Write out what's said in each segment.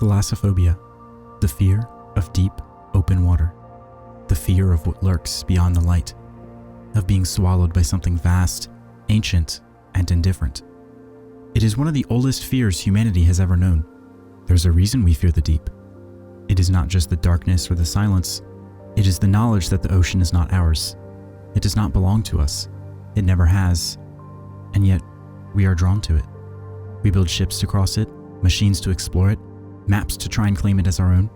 Thalassophobia, the fear of deep, open water, the fear of what lurks beyond the light, of being swallowed by something vast, ancient, and indifferent. It is one of the oldest fears humanity has ever known. There's a reason we fear the deep. It is not just the darkness or the silence. It is the knowledge that the ocean is not ours. It does not belong to us. It never has. And yet, we are drawn to it. We build ships to cross it, machines to explore it, maps to try and claim it as our own.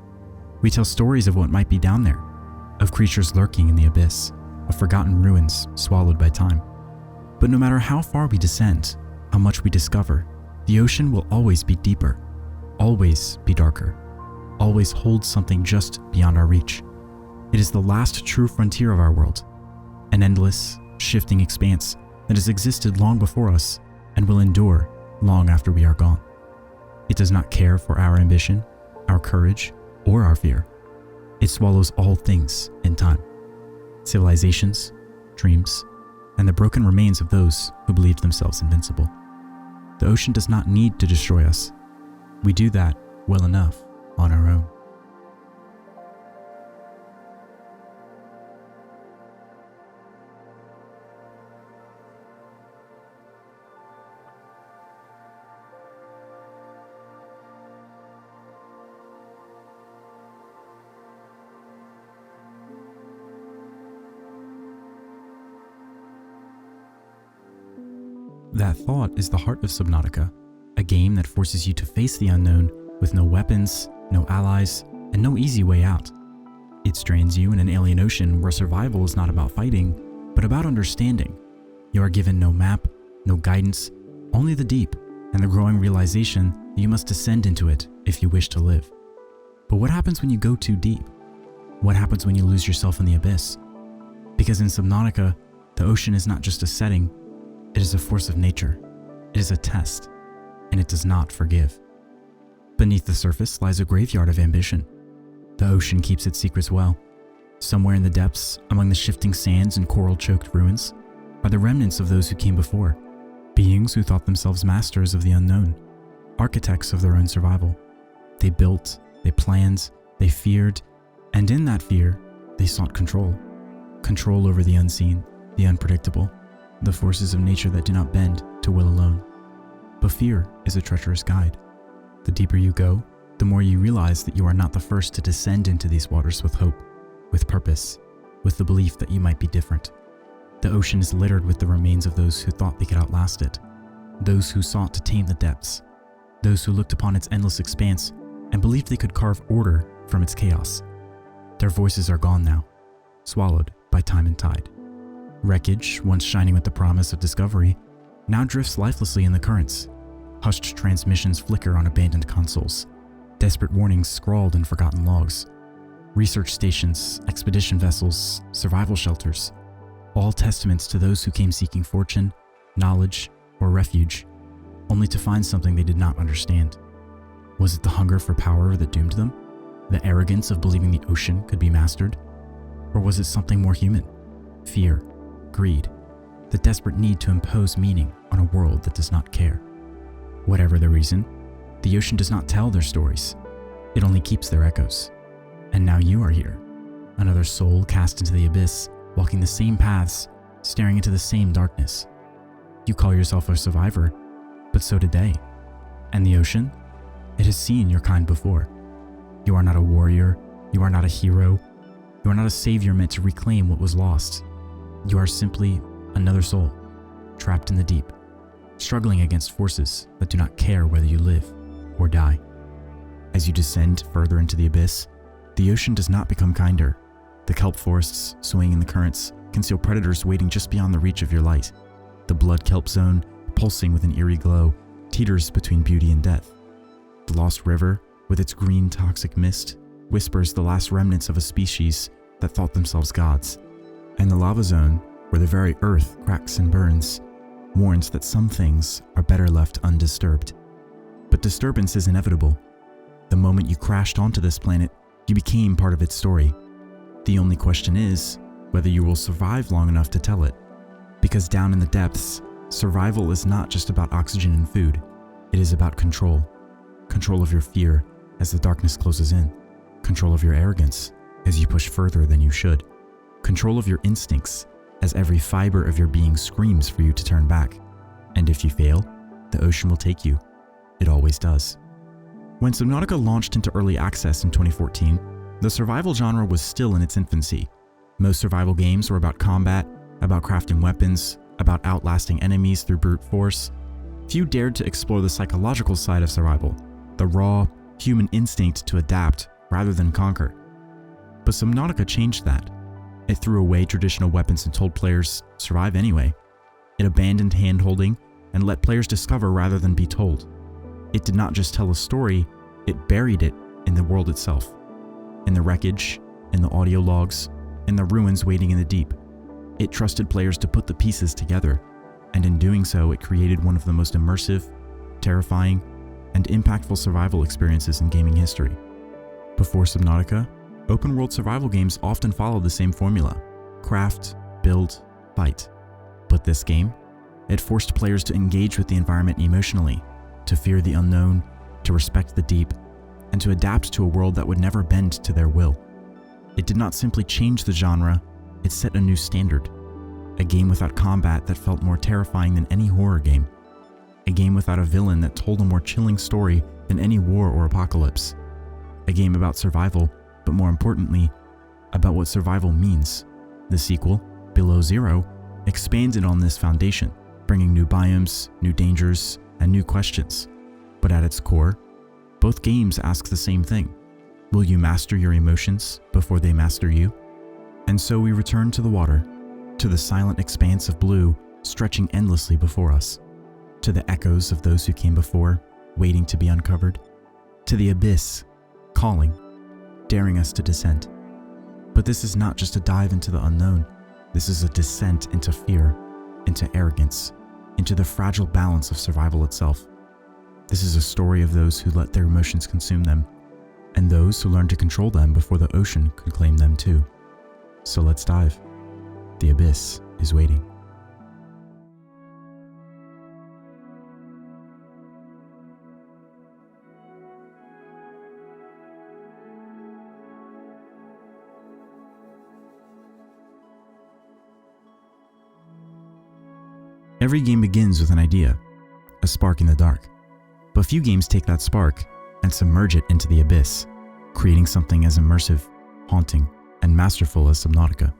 We tell stories of what might be down there, of creatures lurking in the abyss, of forgotten ruins swallowed by time. But no matter how far we descend, how much we discover, the ocean will always be deeper, always be darker, always hold something just beyond our reach. It is the last true frontier of our world, an endless, shifting expanse that has existed long before us and will endure long after we are gone. It does not care for our ambition, our courage, or our fear. It swallows all things in time. Civilizations, dreams, and the broken remains of those who believed themselves invincible. The ocean does not need to destroy us. We do that well enough on our own. That thought is the heart of Subnautica, a game that forces you to face the unknown with no weapons, no allies, and no easy way out. It strains you in an alien ocean where survival is not about fighting, but about understanding. You are given no map, no guidance, only the deep, and the growing realization that you must descend into it if you wish to live. But what happens when you go too deep? What happens when you lose yourself in the abyss? Because in Subnautica, the ocean is not just a setting, it is a force of nature, it is a test, and it does not forgive. Beneath the surface lies a graveyard of ambition. The ocean keeps its secrets well. Somewhere in the depths, among the shifting sands and coral-choked ruins, are the remnants of those who came before, beings who thought themselves masters of the unknown, architects of their own survival. They built, they planned, they feared, and in that fear, they sought control. Control over the unseen, the unpredictable, the forces of nature that do not bend to will alone. But fear is a treacherous guide. The deeper you go, the more you realize that you are not the first to descend into these waters with hope, with purpose, with the belief that you might be different. The ocean is littered with the remains of those who thought they could outlast it, those who sought to tame the depths, those who looked upon its endless expanse and believed they could carve order from its chaos. Their voices are gone now, swallowed by time and tide. Wreckage, once shining with the promise of discovery, now drifts lifelessly in the currents. Hushed transmissions flicker on abandoned consoles. Desperate warnings scrawled in forgotten logs. Research stations, expedition vessels, survival shelters, all testaments to those who came seeking fortune, knowledge, or refuge, only to find something they did not understand. Was it the hunger for power that doomed them? The arrogance of believing the ocean could be mastered? Or was it something more human? Fear, greed, the desperate need to impose meaning on a world that does not care. Whatever the reason, the ocean does not tell their stories. It only keeps their echoes. And now you are here, another soul cast into the abyss, walking the same paths, staring into the same darkness. You call yourself a survivor, but so did they. And the ocean? It has seen your kind before. You are not a warrior, you are not a hero, you are not a savior meant to reclaim what was lost. You are simply another soul, trapped in the deep, struggling against forces that do not care whether you live or die. As you descend further into the abyss, the ocean does not become kinder. The kelp forests swaying in the currents conceal predators waiting just beyond the reach of your light. The blood kelp zone, pulsing with an eerie glow, teeters between beauty and death. The lost river, with its green toxic mist, whispers the last remnants of a species that thought themselves gods. And the lava zone, where the very earth cracks and burns, warns that some things are better left undisturbed. But disturbance is inevitable. The moment you crashed onto this planet, you became part of its story. The only question is whether you will survive long enough to tell it. Because down in the depths, survival is not just about oxygen and food. It is about control. Control of your fear, as the darkness closes in, control of your arrogance as you push further than you should, control of your instincts as every fiber of your being screams for you to turn back. And if you fail, the ocean will take you. It always does. When Subnautica launched into early access in 2014, the survival genre was still in its infancy. Most survival games were about combat, about crafting weapons, about outlasting enemies through brute force. Few dared to explore the psychological side of survival, the raw, human instinct to adapt rather than conquer. But Subnautica changed that. It threw away traditional weapons and told players, survive anyway. It abandoned hand-holding and let players discover rather than be told. It did not just tell a story, it buried it in the world itself. In the wreckage, in the audio logs, in the ruins waiting in the deep. It trusted players to put the pieces together, and in doing so, it created one of the most immersive, terrifying, and impactful survival experiences in gaming history. Before Subnautica, open-world survival games often followed the same formula: craft, build, fight. But this game, it forced players to engage with the environment emotionally, to fear the unknown, to respect the deep, and to adapt to a world that would never bend to their will. It did not simply change the genre, it set a new standard. A game without combat that felt more terrifying than any horror game. A game without a villain that told a more chilling story than any war or apocalypse. A game about survival, but more importantly, about what survival means. The sequel, Below Zero, expanded on this foundation, bringing new biomes, new dangers, and new questions. But at its core, both games ask the same thing. Will you master your emotions before they master you? And so we return to the water, to the silent expanse of blue stretching endlessly before us, to the echoes of those who came before, waiting to be uncovered, to the abyss, calling, daring us to descend. But this is not just a dive into the unknown. This is a descent into fear, into arrogance, into the fragile balance of survival itself. This is a story of those who let their emotions consume them, and those who learned to control them before the ocean could claim them too. So let's dive. The abyss is waiting. Every game begins with an idea, a spark in the dark. But few games take that spark and submerge it into the abyss, creating something as immersive, haunting, and masterful as Subnautica.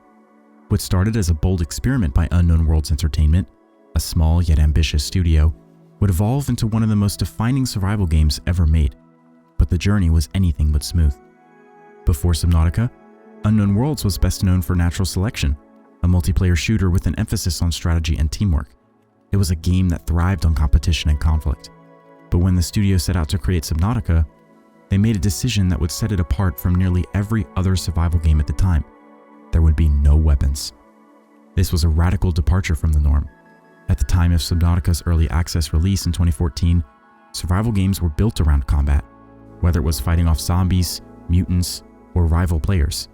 What started as a bold experiment by Unknown Worlds Entertainment, a small yet ambitious studio, would evolve into one of the most defining survival games ever made. But the journey was anything but smooth. Before Subnautica, Unknown Worlds was best known for Natural Selection, a multiplayer shooter with an emphasis on strategy and teamwork. It was a game that thrived on competition and conflict. But when the studio set out to create Subnautica, they made a decision that would set it apart from nearly every other survival game at the time. There would be no weapons. This was a radical departure from the norm. At the time of Subnautica's early access release in 2014, survival games were built around combat, whether it was fighting off zombies, mutants, or rival players.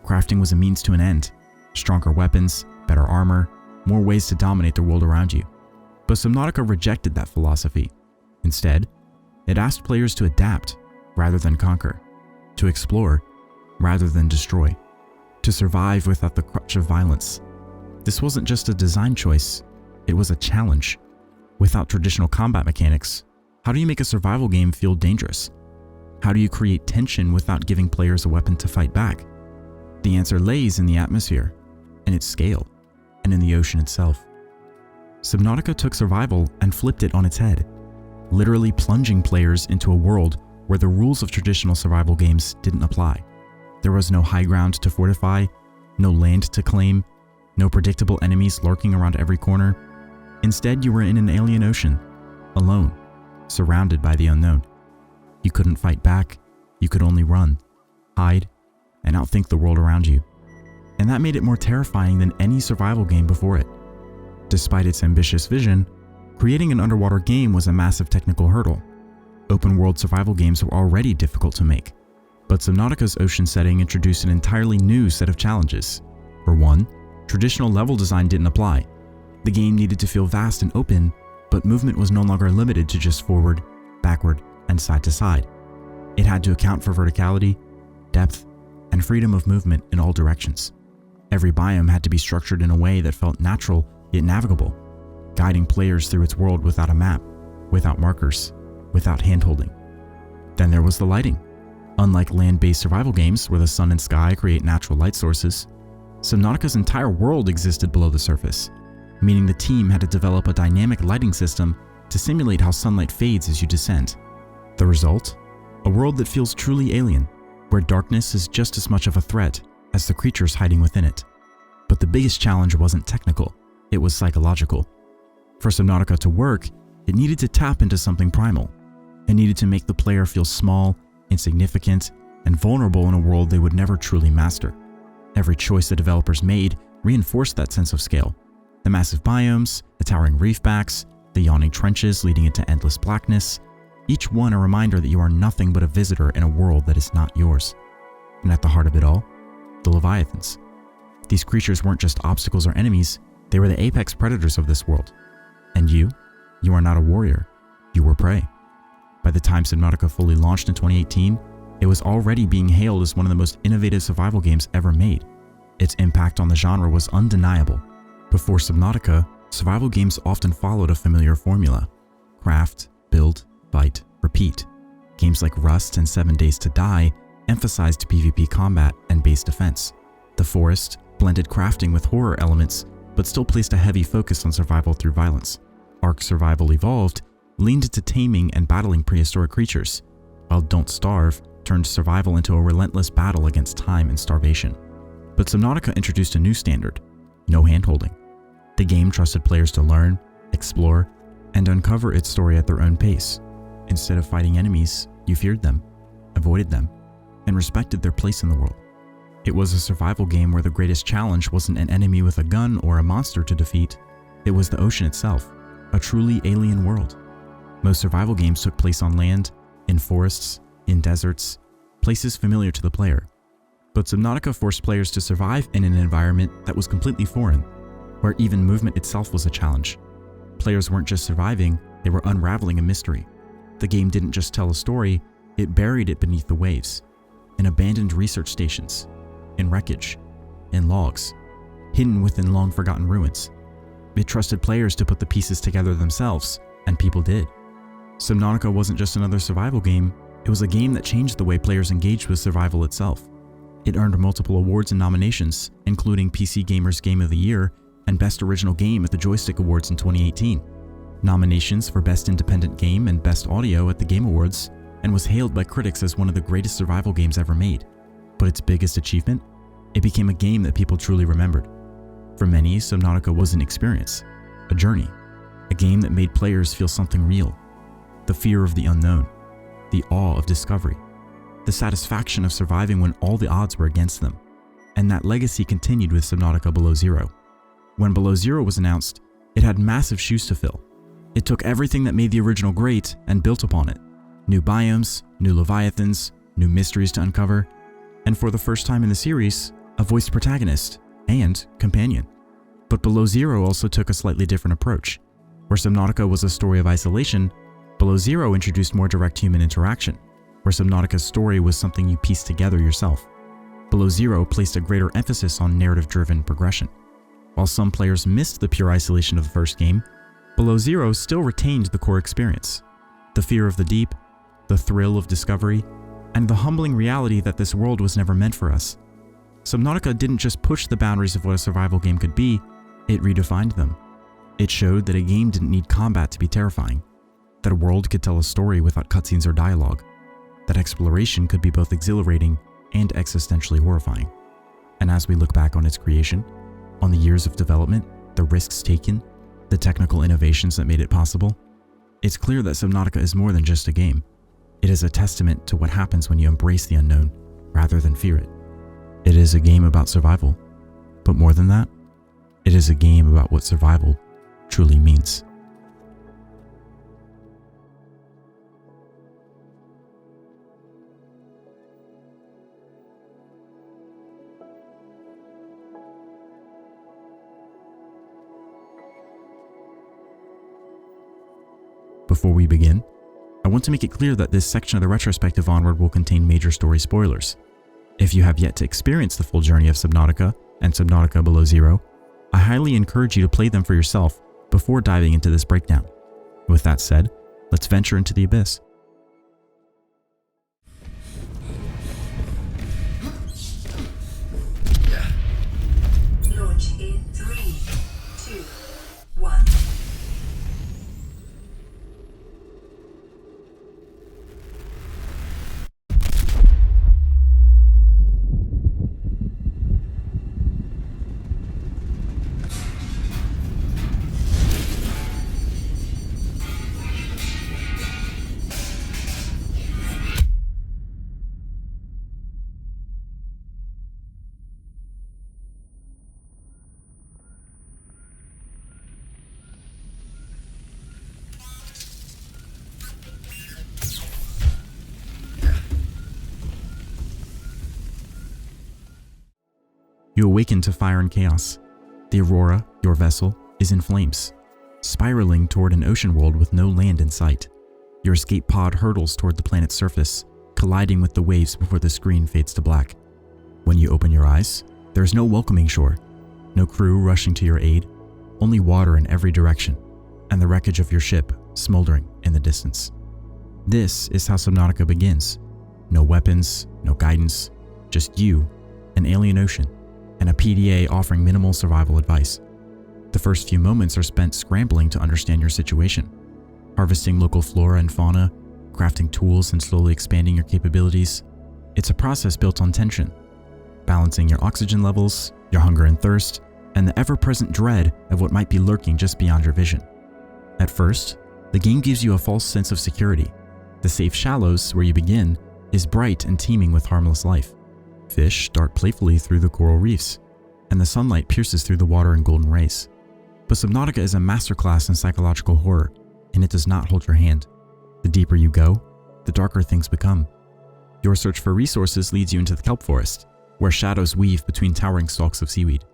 Crafting was a means to an end. Stronger weapons, better armor, more ways to dominate the world around you. But Subnautica rejected that philosophy. Instead, it asked players to adapt rather than conquer, to explore rather than destroy, to survive without the crutch of violence. This wasn't just a design choice, it was a challenge. Without traditional combat mechanics, how do you make a survival game feel dangerous? How do you create tension without giving players a weapon to fight back? The answer lays in the atmosphere, in its scale, and in the ocean itself. Subnautica took survival and flipped it on its head, literally plunging players into a world where the rules of traditional survival games didn't apply. There was no high ground to fortify, no land to claim, no predictable enemies lurking around every corner. Instead, you were in an alien ocean, alone, surrounded by the unknown. You couldn't fight back, you could only run, hide, and outthink the world around you. And that made it more terrifying than any survival game before it. Despite its ambitious vision, creating an underwater game was a massive technical hurdle. Open-world survival games were already difficult to make, but Subnautica's ocean setting introduced an entirely new set of challenges. For one, traditional level design didn't apply. The game needed to feel vast and open, but movement was no longer limited to just forward, backward, and side to side. It had to account for verticality, depth, and freedom of movement in all directions. Every biome had to be structured in a way that felt natural yet navigable, guiding players through its world without a map, without markers, without handholding. Then there was the lighting. Unlike land-based survival games where the sun and sky create natural light sources, Subnautica's entire world existed below the surface, meaning the team had to develop a dynamic lighting system to simulate how sunlight fades as you descend. The result? A world that feels truly alien, where darkness is just as much of a threat as the creatures hiding within it. But the biggest challenge wasn't technical, it was psychological. For Subnautica to work, it needed to tap into something primal. It needed to make the player feel small, insignificant, and vulnerable in a world they would never truly master. Every choice the developers made reinforced that sense of scale. The massive biomes, the towering reef backs, the yawning trenches leading into endless blackness, each one a reminder that you are nothing but a visitor in a world that is not yours. And at the heart of it all, the Leviathans. These creatures weren't just obstacles or enemies, they were the apex predators of this world. And you are not a warrior, you were prey. By the time Subnautica fully launched in 2018, it was already being hailed as one of the most innovative survival games ever made. Its impact on the genre was undeniable. Before Subnautica, survival games often followed a familiar formula: craft, build, fight, repeat. Games like Rust and 7 Days to Die emphasized PvP combat and base defense. The Forest blended crafting with horror elements, but still placed a heavy focus on survival through violence. Ark Survival Evolved leaned into taming and battling prehistoric creatures, while Don't Starve turned survival into a relentless battle against time and starvation. But Subnautica introduced a new standard: no handholding. The game trusted players to learn, explore, and uncover its story at their own pace. Instead of fighting enemies, you feared them, avoided them, and respected their place in the world. It was a survival game where the greatest challenge wasn't an enemy with a gun or a monster to defeat, it was the ocean itself, a truly alien world. Most survival games took place on land, in forests, in deserts, places familiar to the player. But Subnautica forced players to survive in an environment that was completely foreign, where even movement itself was a challenge. Players weren't just surviving, they were unraveling a mystery. The game didn't just tell a story, it buried it beneath the waves, in abandoned research stations, in wreckage, in logs, hidden within long-forgotten ruins. It trusted players to put the pieces together themselves, and people did. Subnautica wasn't just another survival game, it was a game that changed the way players engaged with survival itself. It earned multiple awards and nominations, including PC Gamer's Game of the Year and Best Original Game at the Joystick Awards in 2018, nominations for Best Independent Game and Best Audio at the Game Awards, and was hailed by critics as one of the greatest survival games ever made. But its biggest achievement? It became a game that people truly remembered. For many, Subnautica was an experience, a journey, a game that made players feel something real. The fear of the unknown, the awe of discovery, the satisfaction of surviving when all the odds were against them. And that legacy continued with Subnautica Below Zero. When Below Zero was announced, it had massive shoes to fill. It took everything that made the original great and built upon it. New biomes, new leviathans, new mysteries to uncover, and for the first time in the series, a voiced protagonist and companion. But Below Zero also took a slightly different approach. Where Subnautica was a story of isolation, Below Zero introduced more direct human interaction, where Subnautica's story was something you pieced together yourself. Below Zero placed a greater emphasis on narrative-driven progression. While some players missed the pure isolation of the first game, Below Zero still retained the core experience: the fear of the deep, the thrill of discovery, and the humbling reality that this world was never meant for us. Subnautica didn't just push the boundaries of what a survival game could be, it redefined them. It showed that a game didn't need combat to be terrifying, that a world could tell a story without cutscenes or dialogue, that exploration could be both exhilarating and existentially horrifying. And as we look back on its creation, on the years of development, the risks taken, the technical innovations that made it possible, it's clear that Subnautica is more than just a game. It is a testament to what happens when you embrace the unknown rather than fear it. It is a game about survival, but more than that, it is a game about what survival truly means. Before we begin, I want want to make it clear that this section of the retrospective onward will contain major story spoilers. If you have yet to experience the full journey of Subnautica and Subnautica Below Zero, I highly encourage you to play them for yourself before diving into this breakdown. With that said, let's venture into the abyss. Launch in 3, 2, 1. You awaken to fire and chaos. The Aurora, your vessel, is in flames, spiraling toward an ocean world with no land in sight. Your escape pod hurtles toward the planet's surface, colliding with the waves before the screen fades to black. When you open your eyes, there is no welcoming shore, no crew rushing to your aid, only water in every direction, and the wreckage of your ship smoldering in the distance. This is how Subnautica begins. No weapons, no guidance, just you, an alien ocean, and a PDA offering minimal survival advice. The first few moments are spent scrambling to understand your situation, harvesting local flora and fauna, crafting tools and slowly expanding your capabilities. It's a process built on tension, balancing your oxygen levels, your hunger and thirst, and the ever-present dread of what might be lurking just beyond your vision. At first, the game gives you a false sense of security. The safe shallows where you begin is bright and teeming with harmless life. Fish dart playfully through the coral reefs, and the sunlight pierces through the water in golden rays. But Subnautica is a masterclass in psychological horror, and it does not hold your hand. The deeper you go, the darker things become. Your search for resources leads you into the kelp forest, where shadows weave between towering stalks of seaweed.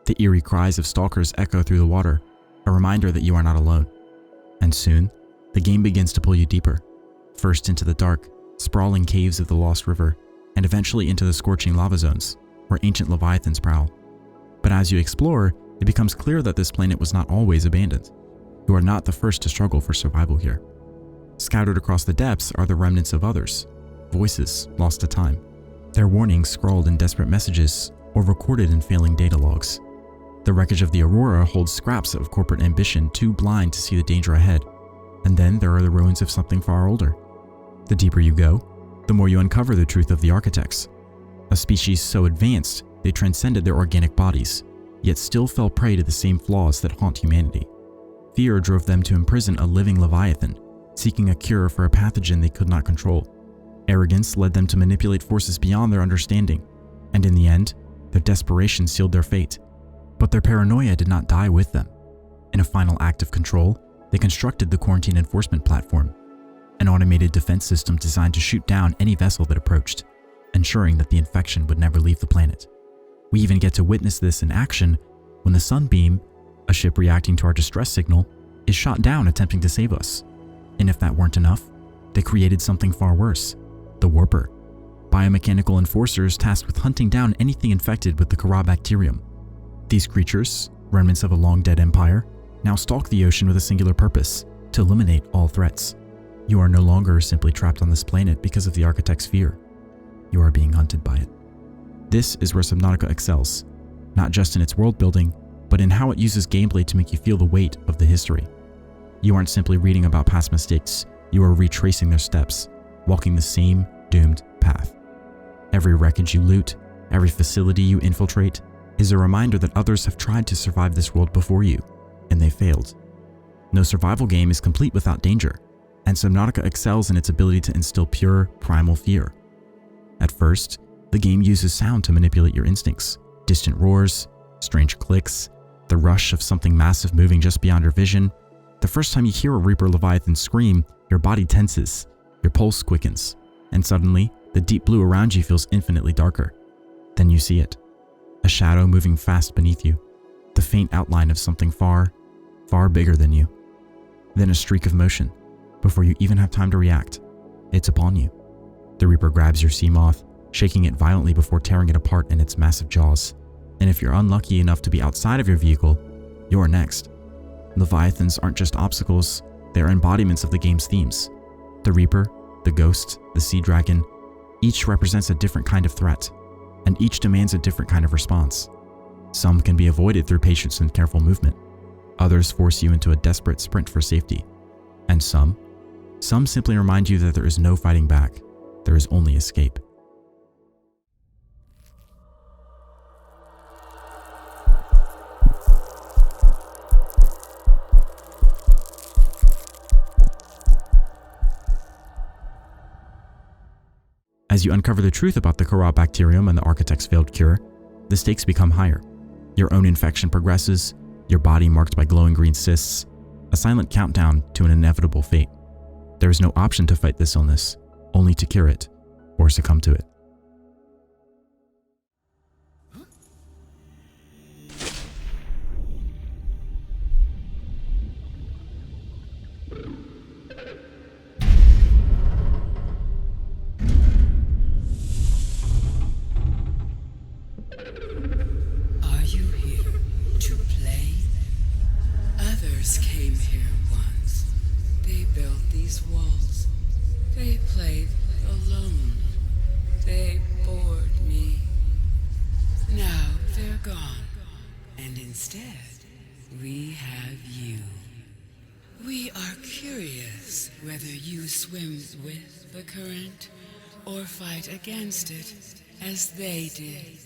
The eerie cries of stalkers echo through the water, a reminder that you are not alone. And soon, the game begins to pull you deeper, first into the dark, sprawling caves of the Lost River, and eventually into the scorching lava zones, where ancient leviathans prowl. But as you explore, it becomes clear that this planet was not always abandoned. You are not the first to struggle for survival here. Scattered across the depths are the remnants of others, voices lost to time, their warnings scrawled in desperate messages or recorded in failing data logs. The wreckage of the Aurora holds scraps of corporate ambition too blind to see the danger ahead, and then there are the ruins of something far older. The deeper you go, the more you uncover the truth of the architects, a species so advanced they transcended their organic bodies, yet still fell prey to the same flaws that haunt humanity. Fear drove them to imprison a living leviathan, seeking a cure for a pathogen they could not control. Arrogance led them to manipulate forces beyond their understanding, and in the end, their desperation sealed their fate. But their paranoia did not die with them. In a final act of control, they constructed the quarantine enforcement platform, an automated defense system designed to shoot down any vessel that approached, ensuring that the infection would never leave the planet. We even get to witness this in action when the Sunbeam, a ship reacting to our distress signal, is shot down attempting to save us. And if that weren't enough, they created something far worse, the Warper, biomechanical enforcers tasked with hunting down anything infected with the Kara bacterium. These creatures, remnants of a long-dead empire, now stalk the ocean with a singular purpose: to eliminate all threats. You are no longer simply trapped on this planet because of the architect's fear. You are being hunted by it. This is where Subnautica excels, not just in its world building, but in how it uses gameplay to make you feel the weight of the history. You aren't simply reading about past mistakes, you are retracing their steps, walking the same doomed path. Every wreckage you loot, every facility you infiltrate, is a reminder that others have tried to survive this world before you, and they failed. No survival game is complete without danger, and Subnautica excels in its ability to instill pure, primal fear. At first, the game uses sound to manipulate your instincts: distant roars, strange clicks, the rush of something massive moving just beyond your vision. The first time you hear a Reaper Leviathan scream, your body tenses, your pulse quickens, and suddenly, the deep blue around you feels infinitely darker. Then you see it, a shadow moving fast beneath you, the faint outline of something far, far bigger than you. Then a streak of motion, Before you even have time to react, it's upon you. The Reaper grabs your sea moth, shaking it violently before tearing it apart in its massive jaws. And if you're unlucky enough to be outside of your vehicle, you're next. Leviathans aren't just obstacles, they are embodiments of the game's themes. The Reaper, the Ghost, the Sea Dragon, each represents a different kind of threat, and each demands a different kind of response. Some can be avoided through patience and careful movement. Others force you into a desperate sprint for safety. And some simply remind you that there is no fighting back, there is only escape. As you uncover the truth about the Kara bacterium and the Architect's failed cure, the stakes become higher. Your own infection progresses, your body marked by glowing green cysts, a silent countdown to an inevitable fate. There is no option to fight this illness, only to cure it, or succumb to it. Are you here to play? Others came here once. They built these walls. They played alone. They bored me. Now they're gone. And instead, we have you. We are curious whether you swim with the current or fight against it as they did.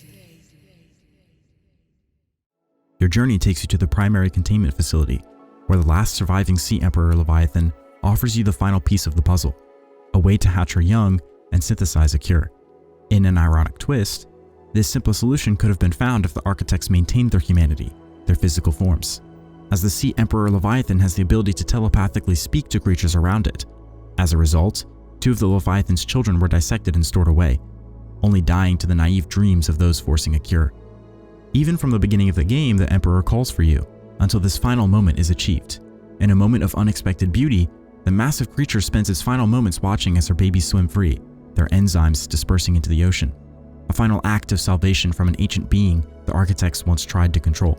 Your journey takes you to the primary containment facility, where the last surviving Sea Emperor Leviathan offers you the final piece of the puzzle, a way to hatch her young and synthesize a cure. In an ironic twist, this simple solution could have been found if the Architects maintained their humanity, their physical forms, as the Sea Emperor Leviathan has the ability to telepathically speak to creatures around it. As a result, 2 of the Leviathan's children were dissected and stored away, only dying to the naive dreams of those forcing a cure. Even from the beginning of the game, the Emperor calls for you, until this final moment is achieved. In a moment of unexpected beauty, the massive creature spends its final moments watching as her babies swim free, their enzymes dispersing into the ocean. A final act of salvation from an ancient being the Architects once tried to control.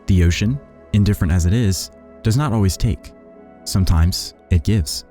The ocean, indifferent as it is, does not always take. Sometimes it gives.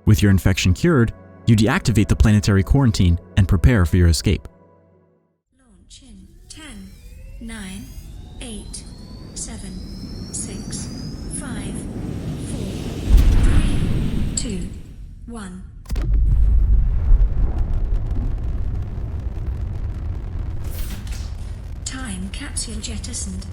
With your infection cured, you deactivate the planetary quarantine and prepare for your escape. Launch in 10, 9, 8, 7, 6, 5, 4, 3, 2, 1. Time capsule jettisoned.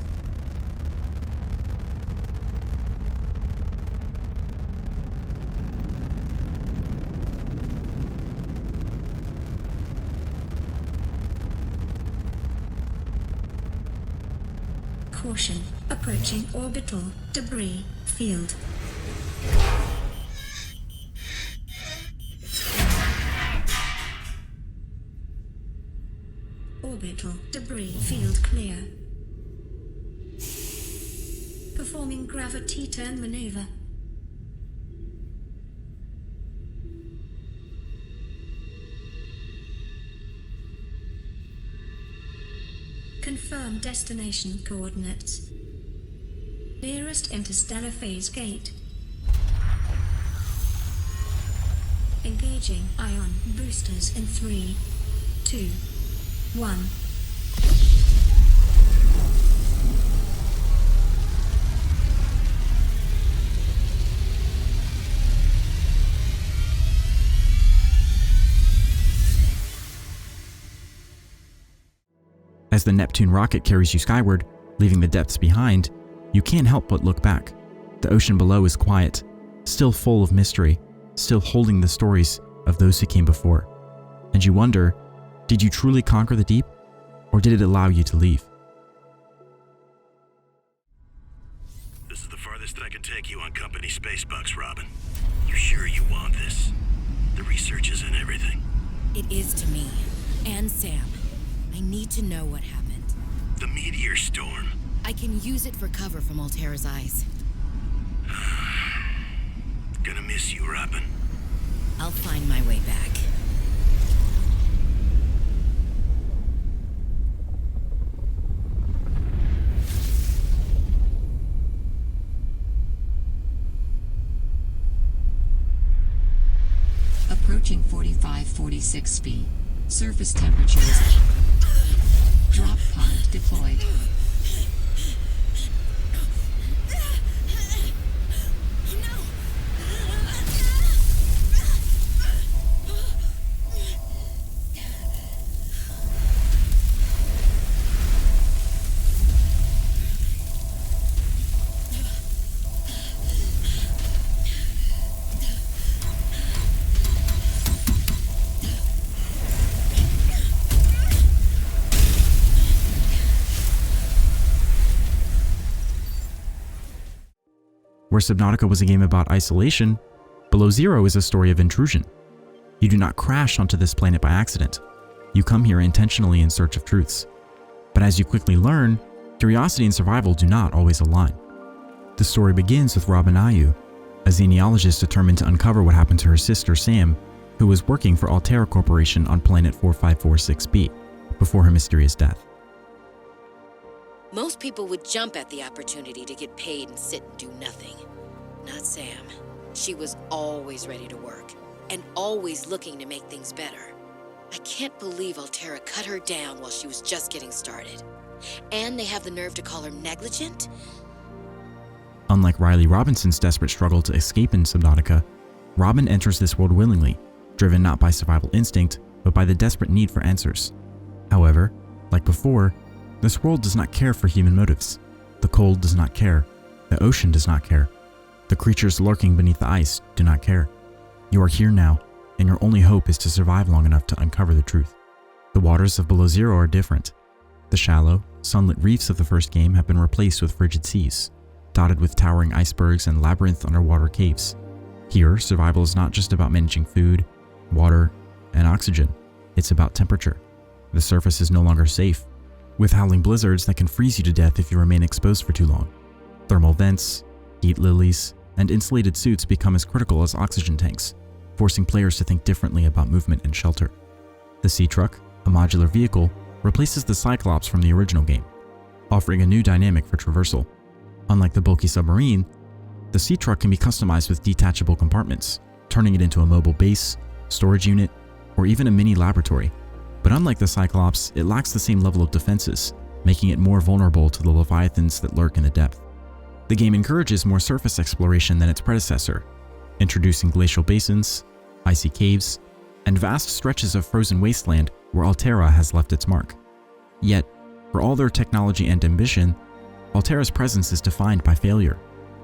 Caution, approaching orbital debris field. Orbital debris field clear. Performing gravity turn maneuver. Confirm destination coordinates. Nearest interstellar phase gate. Engaging ion boosters in 3, 2, 1. As the Neptune rocket carries you skyward, leaving the depths behind, you can't help but look back. The ocean below is quiet, still full of mystery, still holding the stories of those who came before. And you wonder, did you truly conquer the deep, or did it allow you to leave? This is the farthest I can take you on company spacebucks, Robin. You sure you want this? The research isn't everything. It is to me, and Sam. I need to know what happened. The meteor storm. I can use it for cover from Altera's eyes. Gonna miss you, Robin. I'll find my way back. Approaching 45-46 speed. Surface temperatures. Drop pod deployed. Where Subnautica was a game about isolation, Below Zero is a story of intrusion. You do not crash onto this planet by accident. You come here intentionally in search of truths. But as you quickly learn, curiosity and survival do not always align. The story begins with Robin Ayu, a xenologist determined to uncover what happened to her sister Sam, who was working for Altera Corporation on planet 4546b, before her mysterious death. Most people would jump at the opportunity to get paid and sit and do nothing. Not Sam. She was always ready to work, and always looking to make things better. I can't believe Altera cut her down while she was just getting started. And they have the nerve to call her negligent? Unlike Riley Robinson's desperate struggle to escape in Subnautica, Robin enters this world willingly, driven not by survival instinct, but by the desperate need for answers. However, like before, this world does not care for human motives. The cold does not care. The ocean does not care. The creatures lurking beneath the ice do not care. You are here now, and your only hope is to survive long enough to uncover the truth. The waters of Below Zero are different. The shallow, sunlit reefs of the first game have been replaced with frigid seas, dotted with towering icebergs and labyrinth underwater caves. Here, survival is not just about managing food, water, and oxygen. It's about temperature. The surface is no longer safe, with howling blizzards that can freeze you to death if you remain exposed for too long. Thermal vents, heat lilies, and insulated suits become as critical as oxygen tanks, forcing players to think differently about movement and shelter. The Sea Truck, a modular vehicle, replaces the Cyclops from the original game, offering a new dynamic for traversal. Unlike the bulky submarine, the Sea Truck can be customized with detachable compartments, turning it into a mobile base, storage unit, or even a mini laboratory. But unlike the Cyclops, it lacks the same level of defenses, making it more vulnerable to the leviathans that lurk in the depth. The game encourages more surface exploration than its predecessor, introducing glacial basins, icy caves, and vast stretches of frozen wasteland where Altera has left its mark. Yet, for all their technology and ambition, Altera's presence is defined by failure,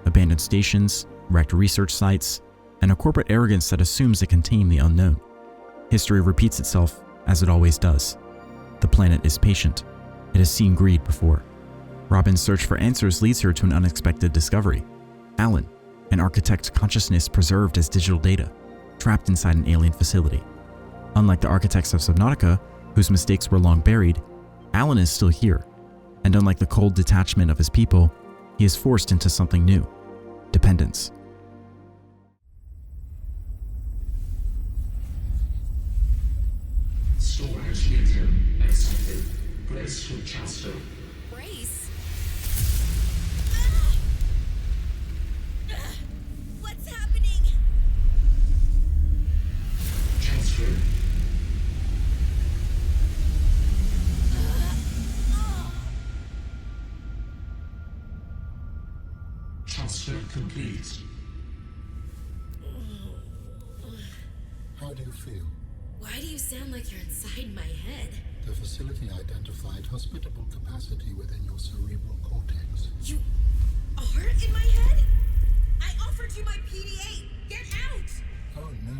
abandoned stations, wrecked research sites, and a corporate arrogance that assumes it can tame the unknown. History repeats itself, as it always does. The planet is patient. It has seen greed before. Robin's search for answers leads her to an unexpected discovery. Alan, an architect's consciousness preserved as digital data, trapped inside an alien facility. Unlike the architects of Subnautica, whose mistakes were long buried, Alan is still here, and unlike the cold detachment of his people, he is forced into something new: dependence. Storage meter accepted. Brace for transfer. Brace? What's happening? Transfer. Transfer complete. How do you feel? Why do you sound like you're inside my head? The facility identified hospitable capacity within your cerebral cortex. You are in my head? I offered you my PDA! Get out! Oh no.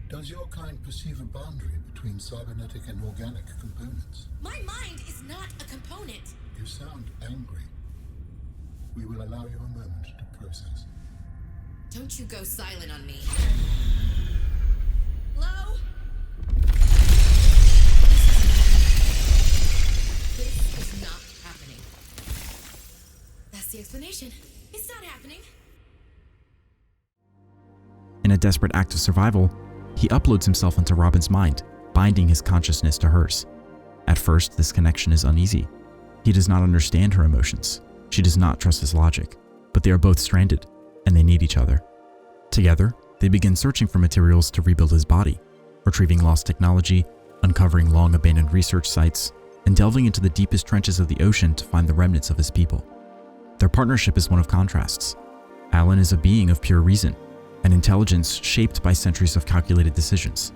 Does your kind perceive a boundary between cybernetic and organic components? My mind is not a component. You sound angry. We will allow you a moment to process. Don't you go silent on me. Hello? This is not happening. That's the explanation. It's not happening. In a desperate act of survival, he uploads himself into Robin's mind, binding his consciousness to hers. At first, this connection is uneasy. He does not understand her emotions. She does not trust his logic, but they are both stranded, and they need each other. Together, they begin searching for materials to rebuild his body, retrieving lost technology, uncovering long-abandoned research sites, and delving into the deepest trenches of the ocean to find the remnants of his people. Their partnership is one of contrasts. Alan is a being of pure reason, an intelligence shaped by centuries of calculated decisions.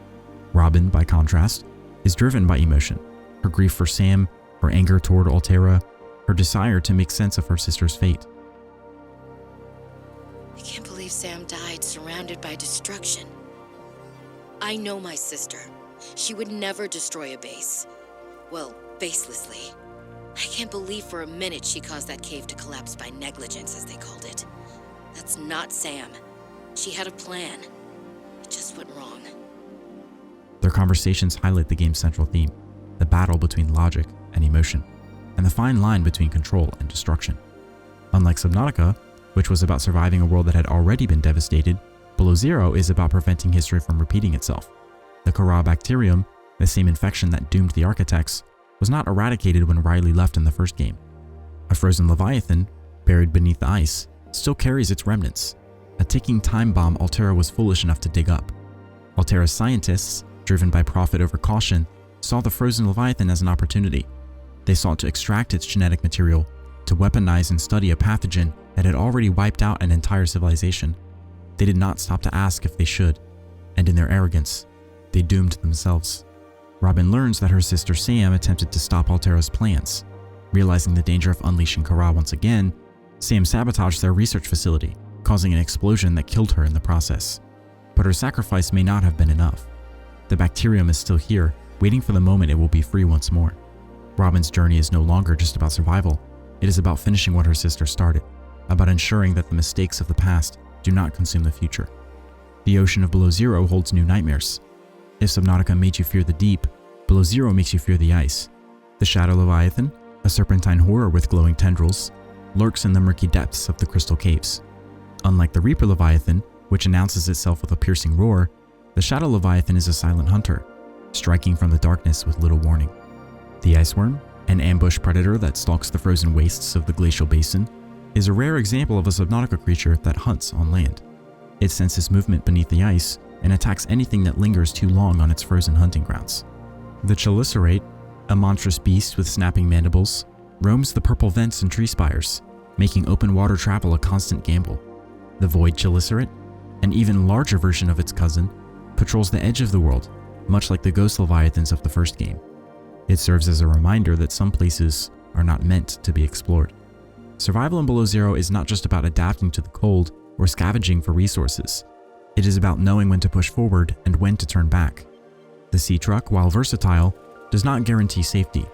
Robin, by contrast, is driven by emotion, her grief for Sam, her anger toward Altera, her desire to make sense of her sister's fate. I can't believe Sam died surrounded by destruction. I know my sister. She would never destroy a base. Well, baselessly. I can't believe for a minute she caused that cave to collapse by negligence, as they called it. That's not Sam. She had a plan. It just went wrong. Their conversations highlight the game's central theme, the battle between logic and emotion, and the fine line between control and destruction. Unlike Subnautica, which was about surviving a world that had already been devastated, Below Zero is about preventing history from repeating itself. The Kara bacterium, the same infection that doomed the architects, was not eradicated when Riley left in the first game. A frozen Leviathan, buried beneath the ice, still carries its remnants, a ticking time bomb Altera was foolish enough to dig up. Altera's scientists, driven by profit over caution, saw the frozen Leviathan as an opportunity. They sought to extract its genetic material, to weaponize and study a pathogen that had already wiped out an entire civilization. They did not stop to ask if they should, and in their arrogance, they doomed themselves. Robin learns that her sister Sam attempted to stop Altera's plans. Realizing the danger of unleashing Kara once again, Sam sabotaged their research facility, causing an explosion that killed her in the process. But her sacrifice may not have been enough. The bacterium is still here, waiting for the moment it will be free once more. Robin's journey is no longer just about survival. It is about finishing what her sister started, about ensuring that the mistakes of the past do not consume the future. The ocean of Below Zero holds new nightmares. If Subnautica made you fear the deep, Below Zero makes you fear the ice. The Shadow Leviathan, a serpentine horror with glowing tendrils, lurks in the murky depths of the crystal caves. Unlike the Reaper Leviathan, which announces itself with a piercing roar, the Shadow Leviathan is a silent hunter, striking from the darkness with little warning. The Iceworm, an ambush predator that stalks the frozen wastes of the glacial basin, is a rare example of a Subnautica creature that hunts on land. It senses movement beneath the ice and attacks anything that lingers too long on its frozen hunting grounds. The Chelicerate, a monstrous beast with snapping mandibles, roams the purple vents and tree spires, making open water travel a constant gamble. The Void Chelicerate, an even larger version of its cousin, patrols the edge of the world, much like the Ghost Leviathans of the first game. It serves as a reminder that some places are not meant to be explored. Survival in Below Zero is not just about adapting to the cold or scavenging for resources. It is about knowing when to push forward and when to turn back. The Sea Truck, while versatile, does not guarantee safety.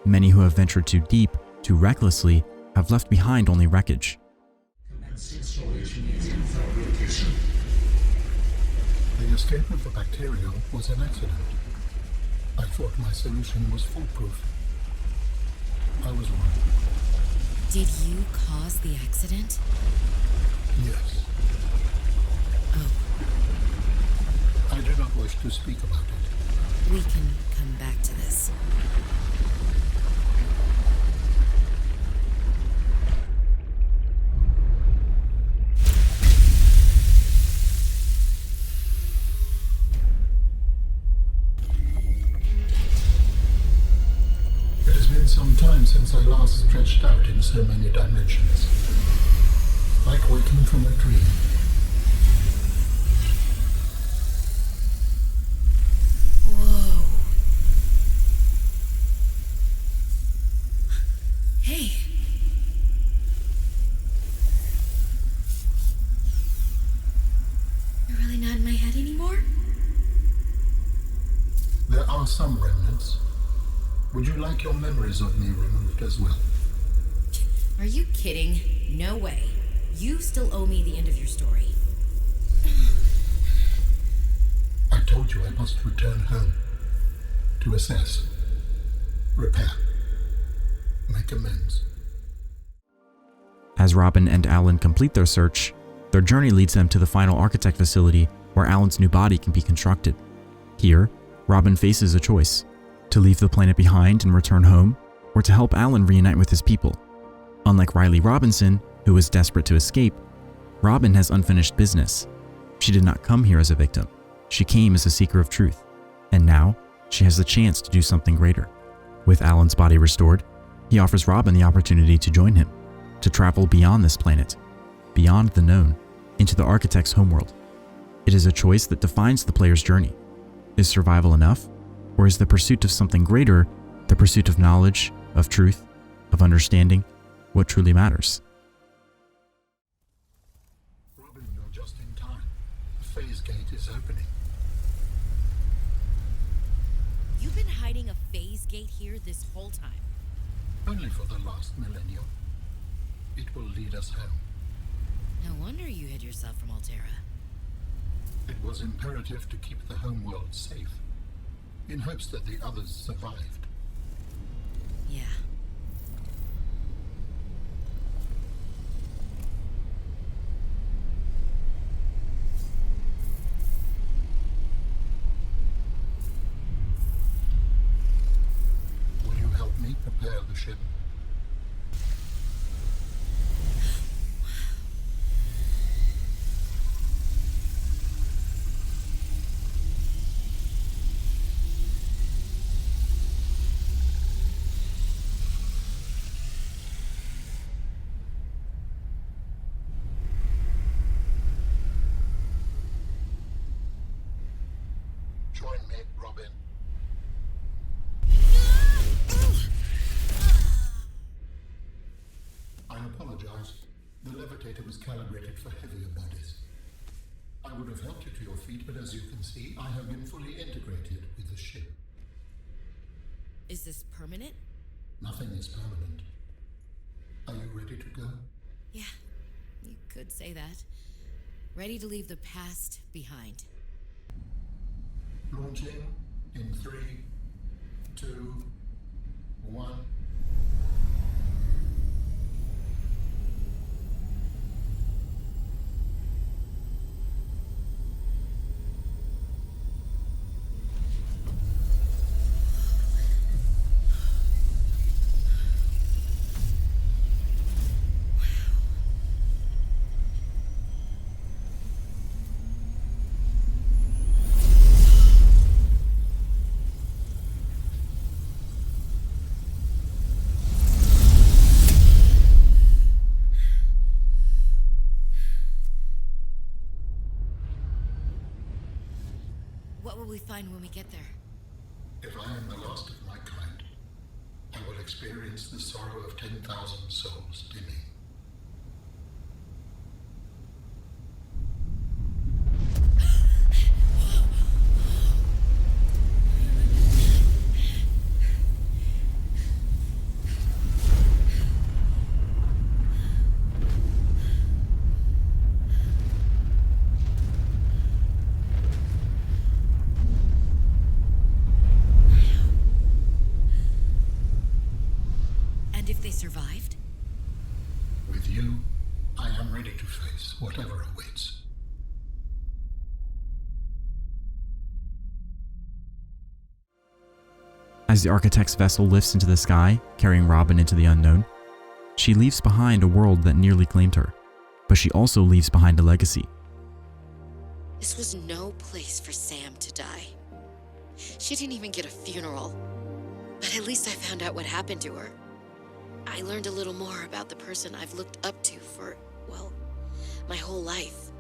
Many who have ventured too deep, too recklessly, have left behind only wreckage. The escape of the bacterium was an accident. I thought my solution was foolproof. I was wrong. Did you cause the accident? Yes. Oh, I do not wish to speak about it. we can come back to this. It has been some time since I last stretched out in so many dimensions. Like waking from a dream. Whoa. Hey. You're really not in my are some remnants. Would you like your memories of me removed as well? Are you kidding? No way. You still owe me the end of your story. I told you I must return home. To assess. Repair. Make amends. As Robin and Alan complete their search, their journey leads them to the final architect facility where Alan's new body can be constructed. Here, Robin faces a choice: to leave the planet behind and return home, or to help Alan reunite with his people. Unlike Riley Robinson, who was desperate to escape, Robin has unfinished business. She did not come here as a victim. She came as a seeker of truth, and now she has the chance to do something greater. With Alan's body restored, he offers Robin the opportunity to join him, to travel beyond this planet, beyond the known, into the architect's homeworld. It is a choice that defines the player's journey. Is survival enough, or is the pursuit of something greater, the pursuit of knowledge, of truth, of understanding, what truly matters? Robin, you're just in time. The phase gate is opening. You've been hiding a phase gate here this whole time. Only for the last millennium. It will lead us home. No wonder you hid yourself from Altera. It was imperative to keep the homeworld safe, in hopes that the others survived. Yeah. Will you help me prepare the ship? Join me, Robin. I apologize. The levitator was calibrated for heavier bodies. I would have helped you to your feet, but as you can see, I have been fully integrated with the ship. Is this permanent? Nothing is permanent. Are you ready to go? Yeah, you could say that. Ready to leave the past behind. Launching in 3, 2, 1. What will we find when we get there? If I am the last of my kind, I will experience the sorrow of 10,000 souls dimming. And if they survived? With you, I am ready to face whatever awaits. As the architect's vessel lifts into the sky, carrying Robin into the unknown, she leaves behind a world that nearly claimed her, but she also leaves behind a legacy. This was no place for Sam to die. She didn't even get a funeral. But at least I found out what happened to her. I learned a little more about the person I've looked up to for, well, my whole life.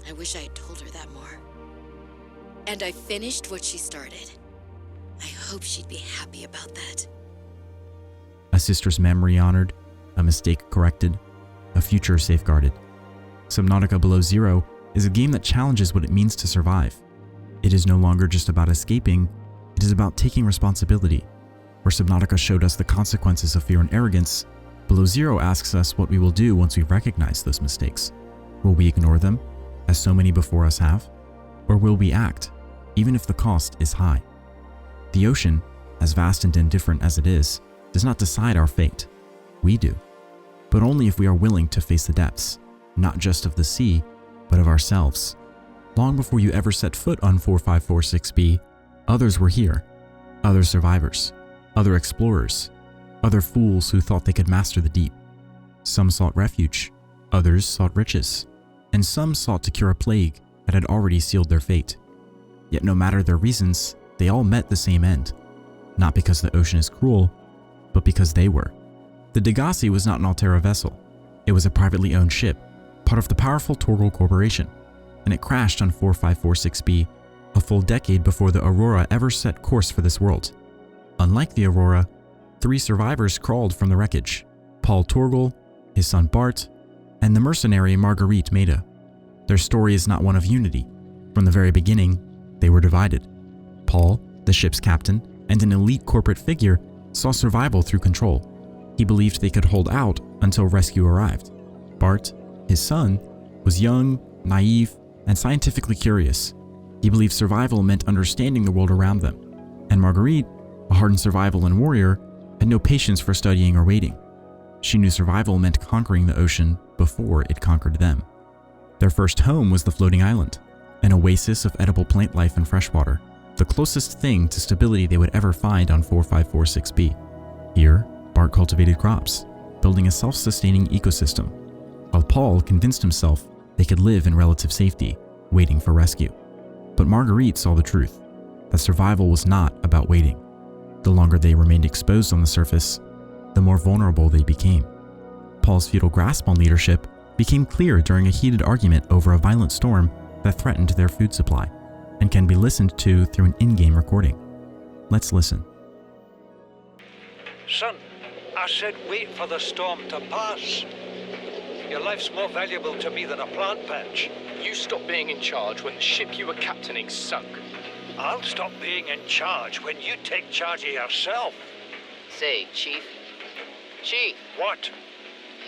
I wish I had told her that more. And I finished what she started. I hope she'd be happy about that. A sister's memory honored, a mistake corrected, a future safeguarded. Subnautica Below Zero is a game that challenges what it means to survive. It is no longer just about escaping, it is about taking responsibility. Where Subnautica showed us the consequences of fear and arrogance, Below Zero asks us what we will do once we recognize those mistakes. Will we ignore them, as so many before us have? Or will we act, even if the cost is high? The ocean, as vast and indifferent as it is, does not decide our fate. We do. But only if we are willing to face the depths, not just of the sea, but of ourselves. Long before you ever set foot on 4546b, others were here. Other survivors, other explorers, other fools who thought they could master the deep. Some sought refuge, others sought riches, and some sought to cure a plague that had already sealed their fate. Yet no matter their reasons, they all met the same end. Not because the ocean is cruel, but because they were. The Degasi was not an Altera vessel. It was a privately owned ship, part of the powerful Torgal Corporation, and it crashed on 4546b a full decade before the Aurora ever set course for this world. Unlike the Aurora, 3 survivors crawled from the wreckage: Paul Torgal, his son Bart, and the mercenary Marguerite Maida. Their story is not one of unity. From the very beginning, they were divided. Paul, the ship's captain and an elite corporate figure, saw survival through control. He believed they could hold out until rescue arrived. Bart, his son, was young, naive, and scientifically curious. He believed survival meant understanding the world around them. And Marguerite, a hardened survival and warrior, had no patience for studying or waiting. She knew survival meant conquering the ocean before it conquered them. Their first home was the floating island, an oasis of edible plant life and freshwater, the closest thing to stability they would ever find on 4546b. Here, Bart cultivated crops, building a self-sustaining ecosystem, while Paul convinced himself they could live in relative safety, waiting for rescue. But Marguerite saw the truth, that survival was not about waiting. The longer they remained exposed on the surface, the more vulnerable they became. Paul's futile grasp on leadership became clear during a heated argument over a violent storm that threatened their food supply, and can be listened to through an in-game recording. Let's listen. Son, I said wait for the storm to pass. Your life's more valuable to me than a plant patch. You stopped being in charge when the ship you were captaining sunk. I'll stop being in charge when you take charge of yourself. Say, Chief. Chief! What?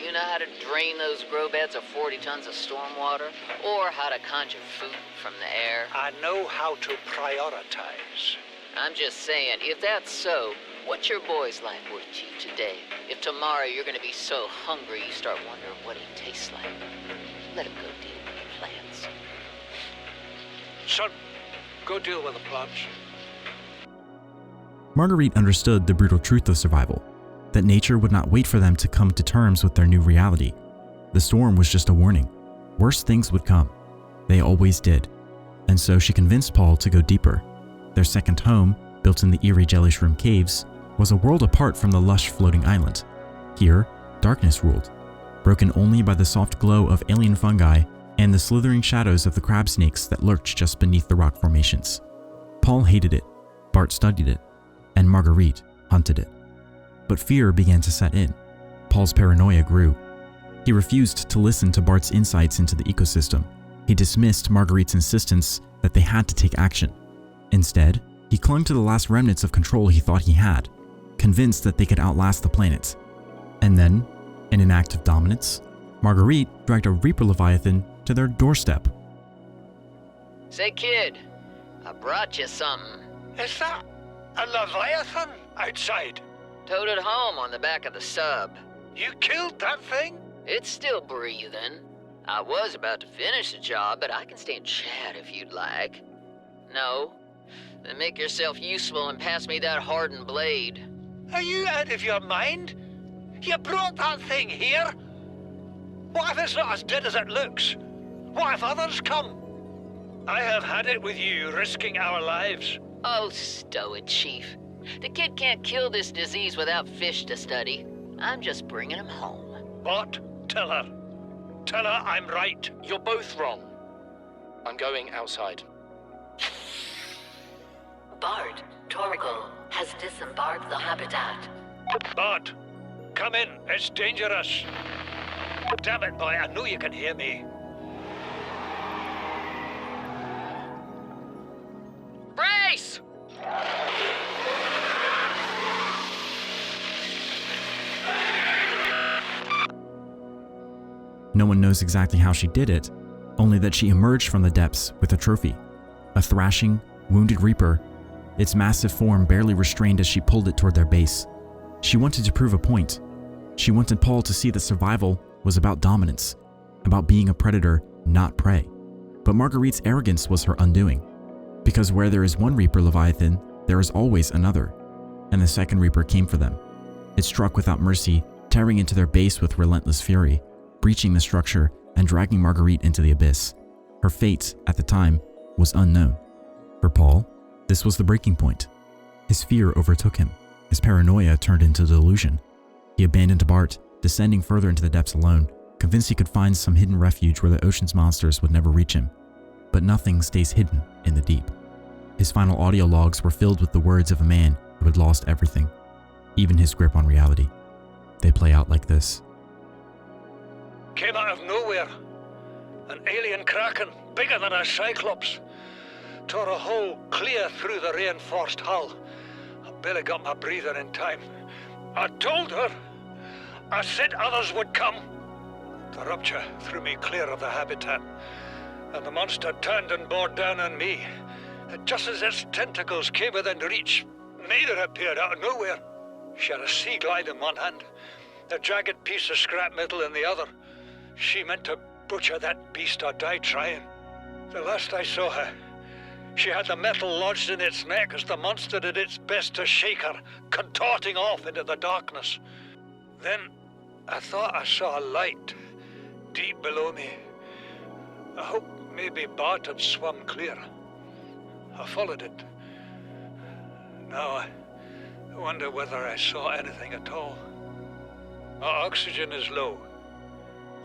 You know how to drain those grow beds of 40 tons of storm water? Or how to conjure food from the air? I know how to prioritize. I'm just saying, if that's so, what's your boy's life worth to you today? If tomorrow you're gonna be so hungry you start wondering what he tastes like, let him go deal with the plants. Son, go deal with the plants. Marguerite understood the brutal truth of survival, that nature would not wait for them to come to terms with their new reality. The storm was just a warning. Worse things would come. They always did. And so she convinced Paul to go deeper. Their second home, built in the eerie jellyshroom caves, was a world apart from the lush floating island. Here, darkness ruled, broken only by the soft glow of alien fungi and the slithering shadows of the crab snakes that lurked just beneath the rock formations. Paul hated it, Bart studied it, and Marguerite hunted it. But fear began to set in. Paul's paranoia grew. He refused to listen to Bart's insights into the ecosystem. He dismissed Marguerite's insistence that they had to take action. Instead, he clung to the last remnants of control he thought he had, convinced that they could outlast the planet. And then, in an act of dominance, Marguerite dragged a Reaper Leviathan to their doorstep. Say, kid, I brought you something. Is that a Leviathan outside? Towed it home on the back of the sub. You killed that thing? It's still breathing. I was about to finish the job, but I can stay and chat if you'd like. No? Then make yourself useful and pass me that hardened blade. Are you out of your mind? You brought that thing here? What if it's not as dead as it looks? What if others come? I have had it with you, risking our lives. Oh, stow it, Chief. The kid can't kill this disease without fish to study. I'm just bringing him home. What? Tell her. Tell her I'm right. You're both wrong. I'm going outside. Bart, Torgal has disembarked the habitat. Bart, come in. It's dangerous. Damn it, boy. I know you can hear me. Brace! No one knows exactly how she did it, only that she emerged from the depths with a trophy. A thrashing, wounded Reaper, its massive form barely restrained as she pulled it toward their base. She wanted to prove a point. She wanted Paul to see that survival was about dominance, about being a predator, not prey. But Marguerite's arrogance was her undoing. Because where there is one Reaper Leviathan, there is always another. And the second Reaper came for them. It struck without mercy, tearing into their base with relentless fury, breaching the structure and dragging Marguerite into the abyss. Her fate, at the time, was unknown. For Paul, this was the breaking point. His fear overtook him. His paranoia turned into delusion. He abandoned Bart, descending further into the depths alone, convinced he could find some hidden refuge where the ocean's monsters would never reach him. But nothing stays hidden in the deep. His final audio logs were filled with the words of a man who had lost everything, even his grip on reality. They play out like this. Came out of nowhere. An alien kraken, bigger than a cyclops. Tore a hole clear through the reinforced hull. I barely got my breather in time. I told her. I said others would come. The rupture threw me clear of the habitat, and the monster turned and bore down on me. And just as its tentacles came within reach, neither appeared out of nowhere. She had a sea glide in one hand, a jagged piece of scrap metal in the other. She meant to butcher that beast or die trying. The last I saw her, she had the metal lodged in its neck as the monster did its best to shake her, contorting off into the darkness. Then I thought I saw a light deep below me. I hoped maybe Bart had swum clear. I followed it. Now I wonder whether I saw anything at all. Our oxygen is low.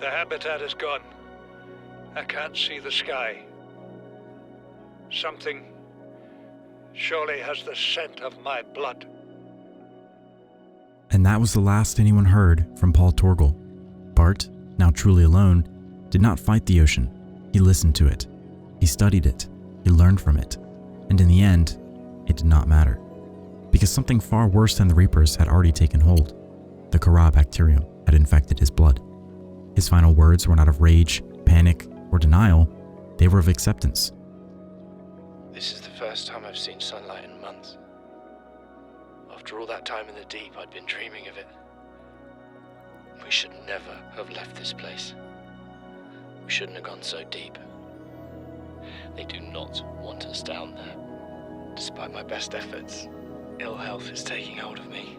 The habitat is gone. I can't see the sky. Something surely has the scent of my blood. And that was the last anyone heard from Paul Torgal. Bart, now truly alone, did not fight the ocean. He listened to it. He studied it. He learned from it. And in the end, it did not matter. Because something far worse than the Reapers had already taken hold. The Kara bacterium had infected his blood. His final words were not of rage, panic, or denial. They were of acceptance. This is the first time I've seen sunlight in months. After all that time in the deep, I'd been dreaming of it. We should never have left this place. We shouldn't have gone so deep. They do not want us down there. Despite my best efforts, ill health is taking hold of me.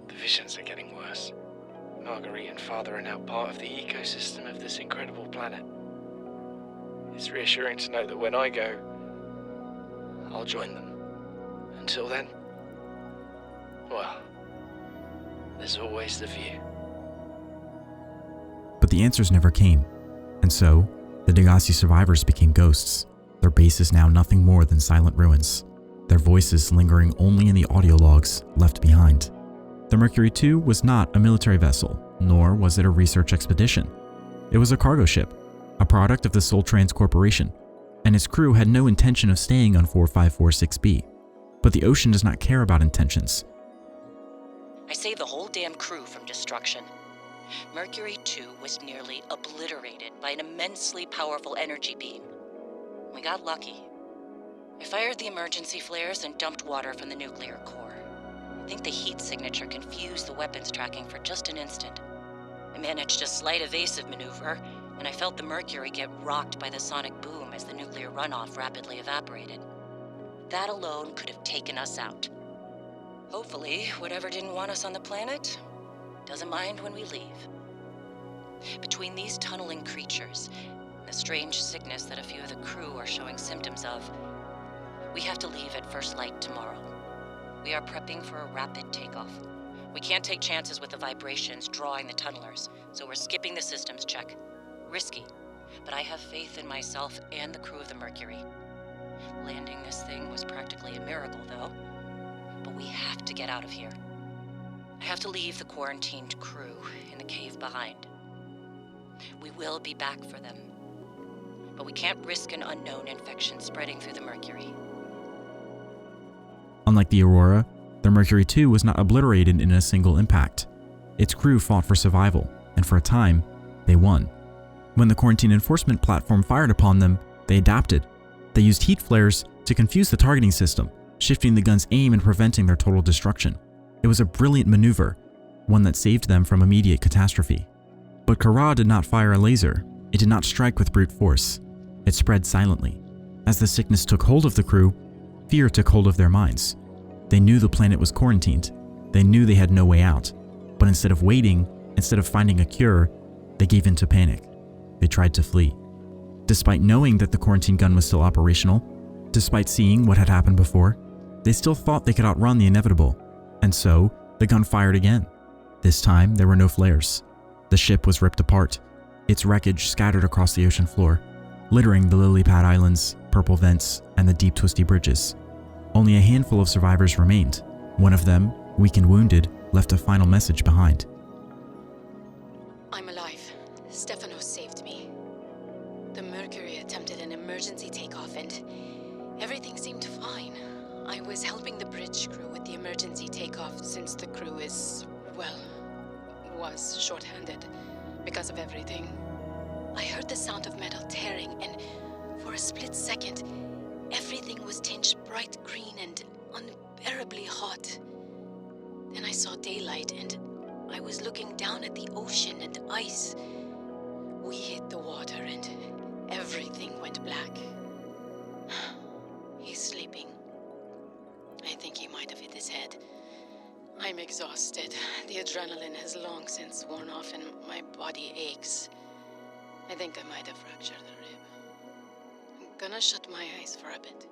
The visions are getting worse. Marguerite and Father are now part of the ecosystem of this incredible planet. It's reassuring to know that when I go, I'll join them. Until then, well, there's always the view. But the answers never came, and so the Degasi survivors became ghosts, their base is now nothing more than silent ruins, their voices lingering only in the audio logs left behind. The Mercury II was not a military vessel, nor was it a research expedition. It was a cargo ship, a product of the Sol Trans Corporation, and its crew had no intention of staying on 4546B. But the ocean does not care about intentions. I saved the whole damn crew from destruction. Mercury II was nearly obliterated by an immensely powerful energy beam. We got lucky. I fired the emergency flares and dumped water from the nuclear core. I think the heat signature confused the weapons tracking for just an instant. I managed a slight evasive maneuver, and I felt the Mercury get rocked by the sonic boom as the nuclear runoff rapidly evaporated. That alone could have taken us out. Hopefully, whatever didn't want us on the planet doesn't mind when we leave. Between these tunneling creatures and the strange sickness that a few of the crew are showing symptoms of, we have to leave at first light tomorrow. We are prepping for a rapid takeoff. We can't take chances with the vibrations drawing the tunnelers, so we're skipping the systems check. Risky, but I have faith in myself and the crew of the Mercury. Landing this thing was practically a miracle, though. But we have to get out of here. I have to leave the quarantined crew in the cave behind. We will be back for them, but we can't risk an unknown infection spreading through the Mercury. Unlike the Aurora, the Mercury II was not obliterated in a single impact. Its crew fought for survival, and for a time, They won. When the quarantine enforcement platform fired upon them, they adapted. They used heat flares to confuse the targeting system, shifting the gun's aim and preventing their total destruction. It was a brilliant maneuver, one that saved them from immediate catastrophe. But Kara did not fire a laser. It did not strike with brute force. It spread silently. As the sickness took hold of the crew, fear took hold of their minds. They knew the planet was quarantined. They knew they had no way out. But instead of waiting, instead of finding a cure, they gave in to panic. They tried to flee. Despite knowing that the quarantine gun was still operational, despite seeing what had happened before, they still thought they could outrun the inevitable. And so, the gun fired again. This time, there were no flares. The ship was ripped apart, its wreckage scattered across the ocean floor, littering the lily pad islands, purple vents, and the deep twisty bridges. Only a handful of survivors remained. One of them, weak and wounded, left a final message behind. I'm alive. Stefanos saved me. The Mercury attempted an emergency takeoff and everything seemed fine. I was helping the bridge crew with the emergency takeoff since the crew was short-handed because of everything. I heard the sound of metal tearing and for a split second, everything was tinged bright green and unbearably hot. Then I saw daylight and I was looking down at the ocean and ice. We hit the water and everything went black. He's sleeping. I think he might have hit his head. I'm exhausted. The adrenaline has long since worn off and my body aches. I think I might have fractured the rib. I'm gonna shut my eyes for a bit.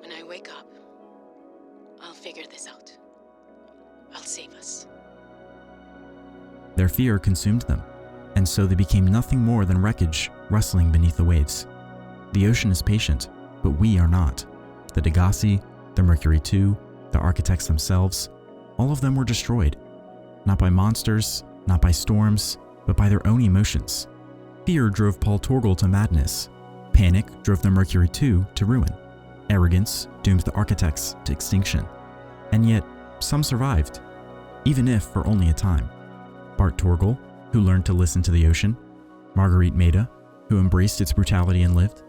When I wake up, I'll figure this out. I'll save us. Their fear consumed them, and so they became nothing more than wreckage rustling beneath the waves. The ocean is patient, but we are not. The Degasi, the Mercury II, the architects themselves, all of them were destroyed. Not by monsters, not by storms, but by their own emotions. Fear drove Paul Torgal to madness. Panic drove the Mercury II to ruin. Arrogance doomed the architects to extinction. And yet, some survived, even if for only a time. Bart Torgal, who learned to listen to the ocean. Marguerite Maida, who embraced its brutality and lived.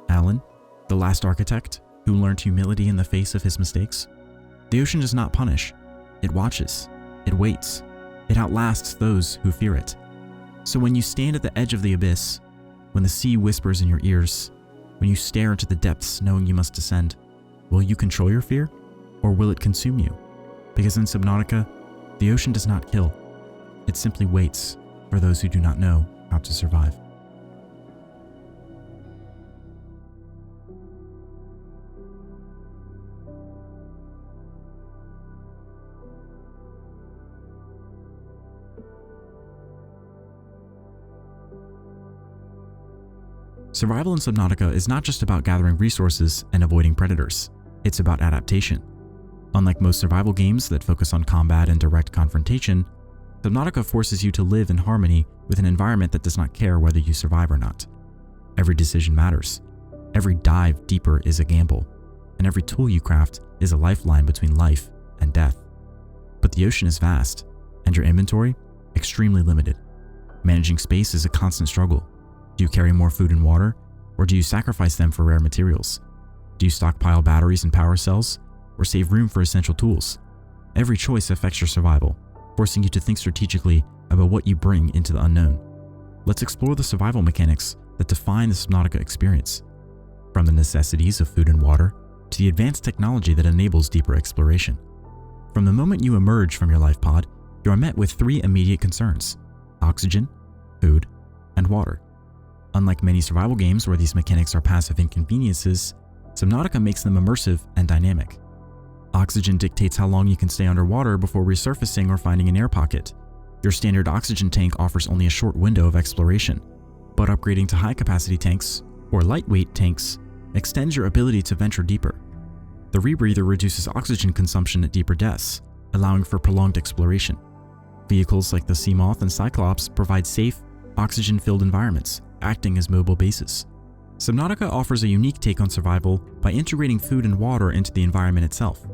Alan, the last architect, who learned humility in the face of his mistakes. The ocean does not punish. It watches. It waits. It outlasts those who fear it. So when you stand at the edge of the abyss, when the sea whispers in your ears, when you stare into the depths knowing you must descend, will you control your fear, or will it consume you? Because in Subnautica, the ocean does not kill. It simply waits for those who do not know how to survive. Survival in Subnautica is not just about gathering resources and avoiding predators. It's about adaptation. Unlike most survival games that focus on combat and direct confrontation, Subnautica forces you to live in harmony with an environment that does not care whether you survive or not. Every decision matters. Every dive deeper is a gamble. And every tool you craft is a lifeline between life and death. But the ocean is vast, and your inventory extremely limited. Managing space is a constant struggle. Do you carry more food and water, or do you sacrifice them for rare materials? Do you stockpile batteries and power cells, or save room for essential tools? Every choice affects your survival, forcing you to think strategically about what you bring into the unknown. Let's explore the survival mechanics that define the Subnautica experience, from the necessities of food and water to the advanced technology that enables deeper exploration. From the moment you emerge from your life pod, you are met with three immediate concerns: oxygen, food, and water. Unlike many survival games where these mechanics are passive inconveniences, Subnautica makes them immersive and dynamic. Oxygen dictates how long you can stay underwater before resurfacing or finding an air pocket. Your standard oxygen tank offers only a short window of exploration, but upgrading to high-capacity tanks, or lightweight tanks, extends your ability to venture deeper. The rebreather reduces oxygen consumption at deeper depths, allowing for prolonged exploration. Vehicles like the Seamoth and Cyclops provide safe, oxygen-filled environments, acting as mobile bases. Subnautica offers a unique take on survival by integrating food and water into the environment itself.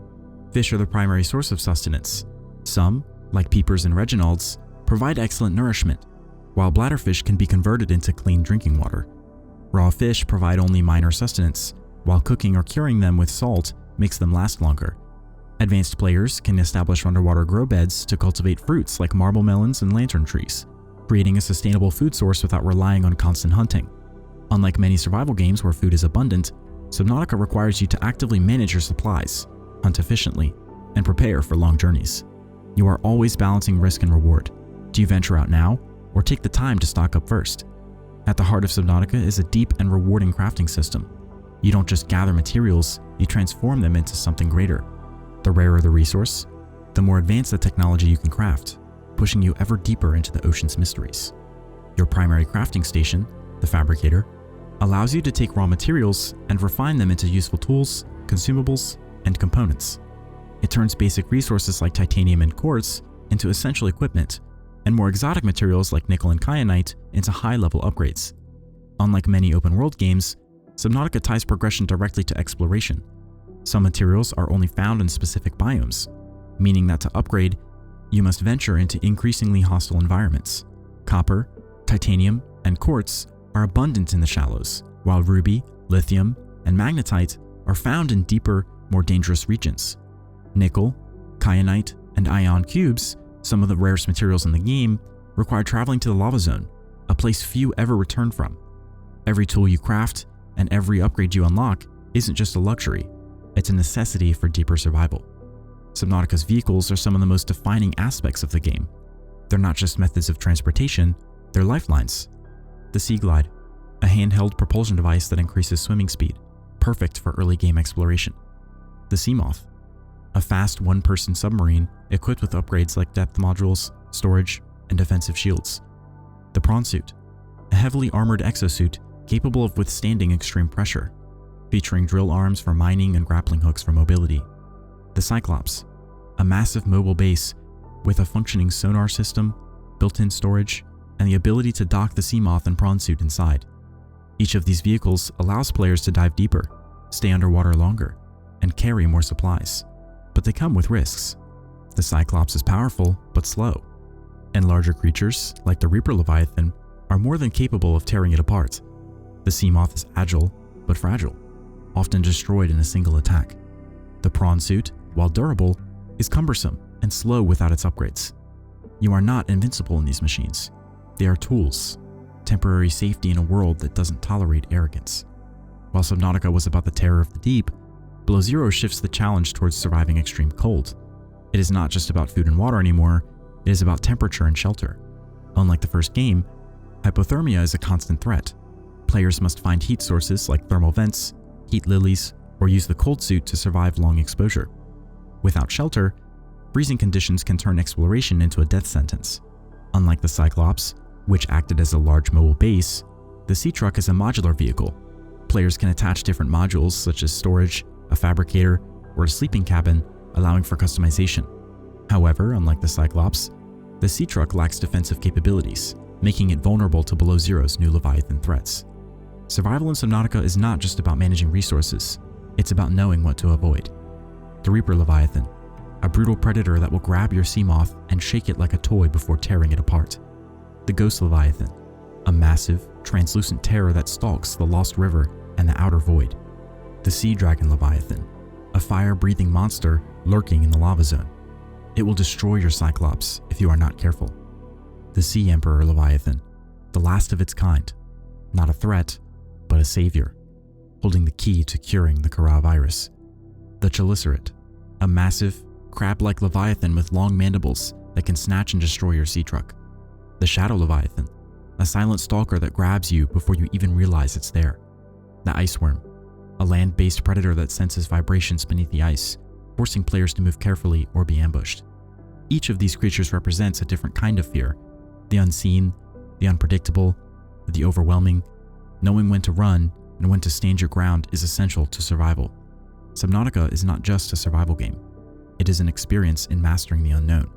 Fish are the primary source of sustenance. Some, like peepers and Reginalds, provide excellent nourishment. while bladderfish can be converted into clean drinking water. Raw fish provide only minor sustenance, while cooking or curing them with salt makes them last longer. Advanced players can establish underwater grow beds to cultivate fruits like marble melons and lantern trees, creating a sustainable food source without relying on constant hunting. Unlike many survival games where food is abundant, Subnautica requires you to actively manage your supplies, hunt efficiently, and prepare for long journeys. You are always balancing risk and reward. Do you venture out now, or take the time to stock up first? At the heart of Subnautica is a deep and rewarding crafting system. You don't just gather materials, you transform them into something greater. The rarer the resource, the more advanced the technology you can craft, pushing you ever deeper into the ocean's mysteries. Your primary crafting station, the fabricator, allows you to take raw materials and refine them into useful tools, consumables, and components. It turns basic resources like titanium and quartz into essential equipment, and more exotic materials like nickel and kyanite into high-level upgrades. Unlike many open-world games, Subnautica ties progression directly to exploration. Some materials are only found in specific biomes, meaning that to upgrade, you must venture into increasingly hostile environments. Copper, titanium, and quartz are abundant in the shallows, while ruby, lithium, and magnetite are found in deeper, more dangerous regions. Nickel, kyanite, and ion cubes, some of the rarest materials in the game, require traveling to the lava zone, a place few ever return from. Every tool you craft and every upgrade you unlock isn't just a luxury, it's a necessity for deeper survival. Subnautica's vehicles are some of the most defining aspects of the game. They're not just methods of transportation, they're lifelines. The Sea Glide, a handheld propulsion device that increases swimming speed, perfect for early game exploration. The Sea Moth, a fast one-person submarine equipped with upgrades like depth modules, storage, and defensive shields. The Prawn Suit, a heavily armored exosuit capable of withstanding extreme pressure, featuring drill arms for mining and grappling hooks for mobility. The Cyclops, a massive mobile base with a functioning sonar system, built-in storage, and the ability to dock the Sea Moth and Prawn Suit inside. Each of these vehicles allows players to dive deeper, stay underwater longer, and carry more supplies. But they come with risks. The Cyclops is powerful, but slow, and larger creatures, like the Reaper Leviathan, are more than capable of tearing it apart. The Sea Moth is agile, but fragile, often destroyed in a single attack. The Prawn Suit, while durable, is cumbersome and slow without its upgrades. You are not invincible in these machines. They are tools, temporary safety in a world that doesn't tolerate arrogance. While Subnautica was about the terror of the deep, Below Zero shifts the challenge towards surviving extreme cold. It is not just about food and water anymore, it is about temperature and shelter. Unlike the first game, hypothermia is a constant threat. Players must find heat sources like thermal vents, heat lilies, or use the cold suit to survive long exposure. Without shelter, freezing conditions can turn exploration into a death sentence. Unlike the Cyclops, which acted as a large mobile base, the Sea Truck is a modular vehicle. Players can attach different modules such as storage, a fabricator, or a sleeping cabin, allowing for customization. However, unlike the Cyclops, the Sea Truck lacks defensive capabilities, making it vulnerable to Below Zero's new Leviathan threats. Survival in Subnautica is not just about managing resources, it's about knowing what to avoid. The Reaper Leviathan, a brutal predator that will grab your Sea Moth and shake it like a toy before tearing it apart. The Ghost Leviathan, a massive, translucent terror that stalks the Lost River and the Outer Void. The Sea Dragon Leviathan, a fire-breathing monster lurking in the lava zone. It will destroy your Cyclops if you are not careful. The Sea Emperor Leviathan, the last of its kind, not a threat, but a savior, holding the key to curing the coronavirus. The Chelicerate, a massive, crab-like leviathan with long mandibles that can snatch and destroy your Sea Truck. The Shadow Leviathan, a silent stalker that grabs you before you even realize it's there. The Ice Worm, a land-based predator that senses vibrations beneath the ice, forcing players to move carefully or be ambushed. Each of these creatures represents a different kind of fear: the unseen, the unpredictable, the overwhelming. Knowing when to run and when to stand your ground is essential to survival. Subnautica is not just a survival game. It is an experience in mastering the unknown.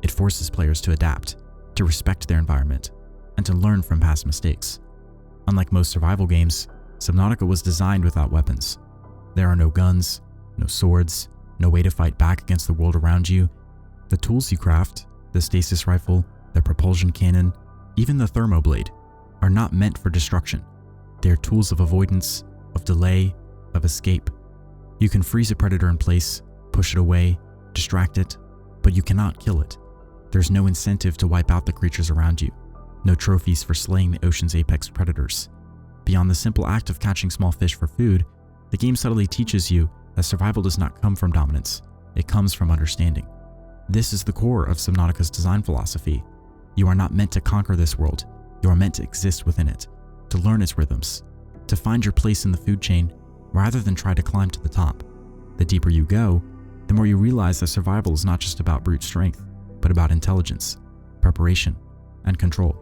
It forces players to adapt, to respect their environment, and to learn from past mistakes. Unlike most survival games, Subnautica was designed without weapons. There are no guns, no swords, no way to fight back against the world around you. The tools you craft, the stasis rifle, the propulsion cannon, even the thermoblade, are not meant for destruction. They are tools of avoidance, of delay, of escape. You can freeze a predator in place, push it away, distract it, but you cannot kill it. There's no incentive to wipe out the creatures around you, no trophies for slaying the ocean's apex predators. Beyond the simple act of catching small fish for food, the game subtly teaches you that survival does not come from dominance, it comes from understanding. This is the core of Subnautica's design philosophy. You are not meant to conquer this world, you are meant to exist within it, to learn its rhythms, to find your place in the food chain rather than try to climb to the top. The deeper you go, the more you realize that survival is not just about brute strength, but about intelligence, preparation, and control.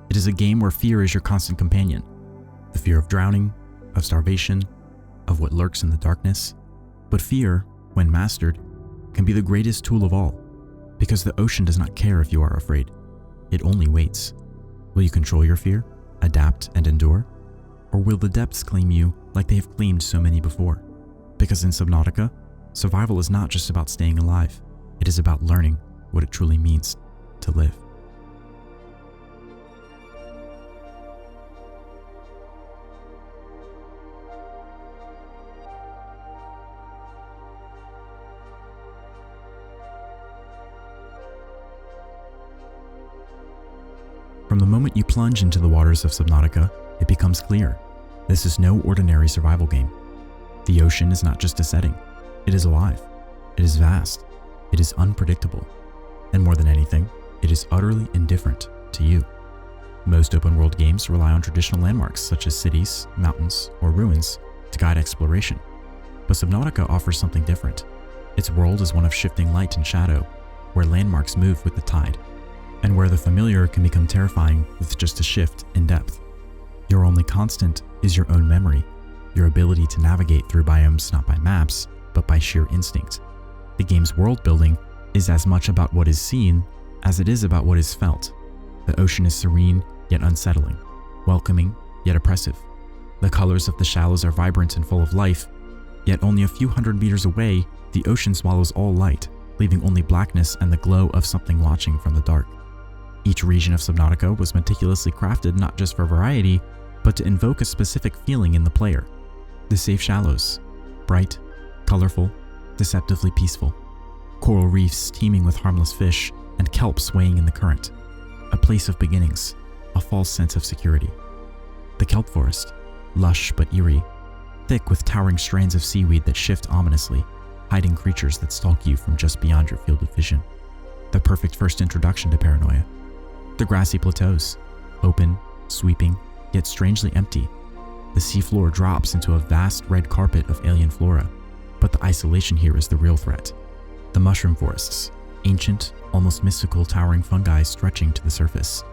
It is a game where fear is your constant companion. The fear of drowning, of starvation, of what lurks in the darkness. But fear, when mastered, can be the greatest tool of all, because the ocean does not care if you are afraid. It only waits. Will you control your fear, adapt, and endure? Or will the depths claim you like they have claimed so many before? Because in Subnautica, survival is not just about staying alive, it is about learning what it truly means to live. From the moment you plunge into the waters of Subnautica, it becomes clear. This is no ordinary survival game. The ocean is not just a setting. It is alive. It is vast. It is unpredictable. And more than anything, it is utterly indifferent to you. Most open-world games rely on traditional landmarks such as cities, mountains, or ruins to guide exploration. But Subnautica offers something different. Its world is one of shifting light and shadow, where landmarks move with the tide, and where the familiar can become terrifying with just a shift in depth. Your only constant is your own memory, your ability to navigate through biomes not by maps, but by sheer instinct. The game's world building is as much about what is seen as it is about what is felt. The ocean is serene yet unsettling, welcoming yet oppressive. The colors of the shallows are vibrant and full of life, yet only a few hundred meters away, the ocean swallows all light, leaving only blackness and the glow of something watching from the dark. Each region of Subnautica was meticulously crafted not just for variety, but to invoke a specific feeling in the player. The safe shallows, bright, colorful, deceptively peaceful. Coral reefs teeming with harmless fish and kelp swaying in the current. A place of beginnings, a false sense of security. The kelp forest, lush but eerie, thick with towering strands of seaweed that shift ominously, hiding creatures that stalk you from just beyond your field of vision. The perfect first introduction to paranoia. The grassy plateaus, open, sweeping, yet strangely empty. The seafloor drops into a vast red carpet of alien flora, but the isolation here is the real threat. The mushroom forests, ancient, almost mystical towering fungi stretching to the surface.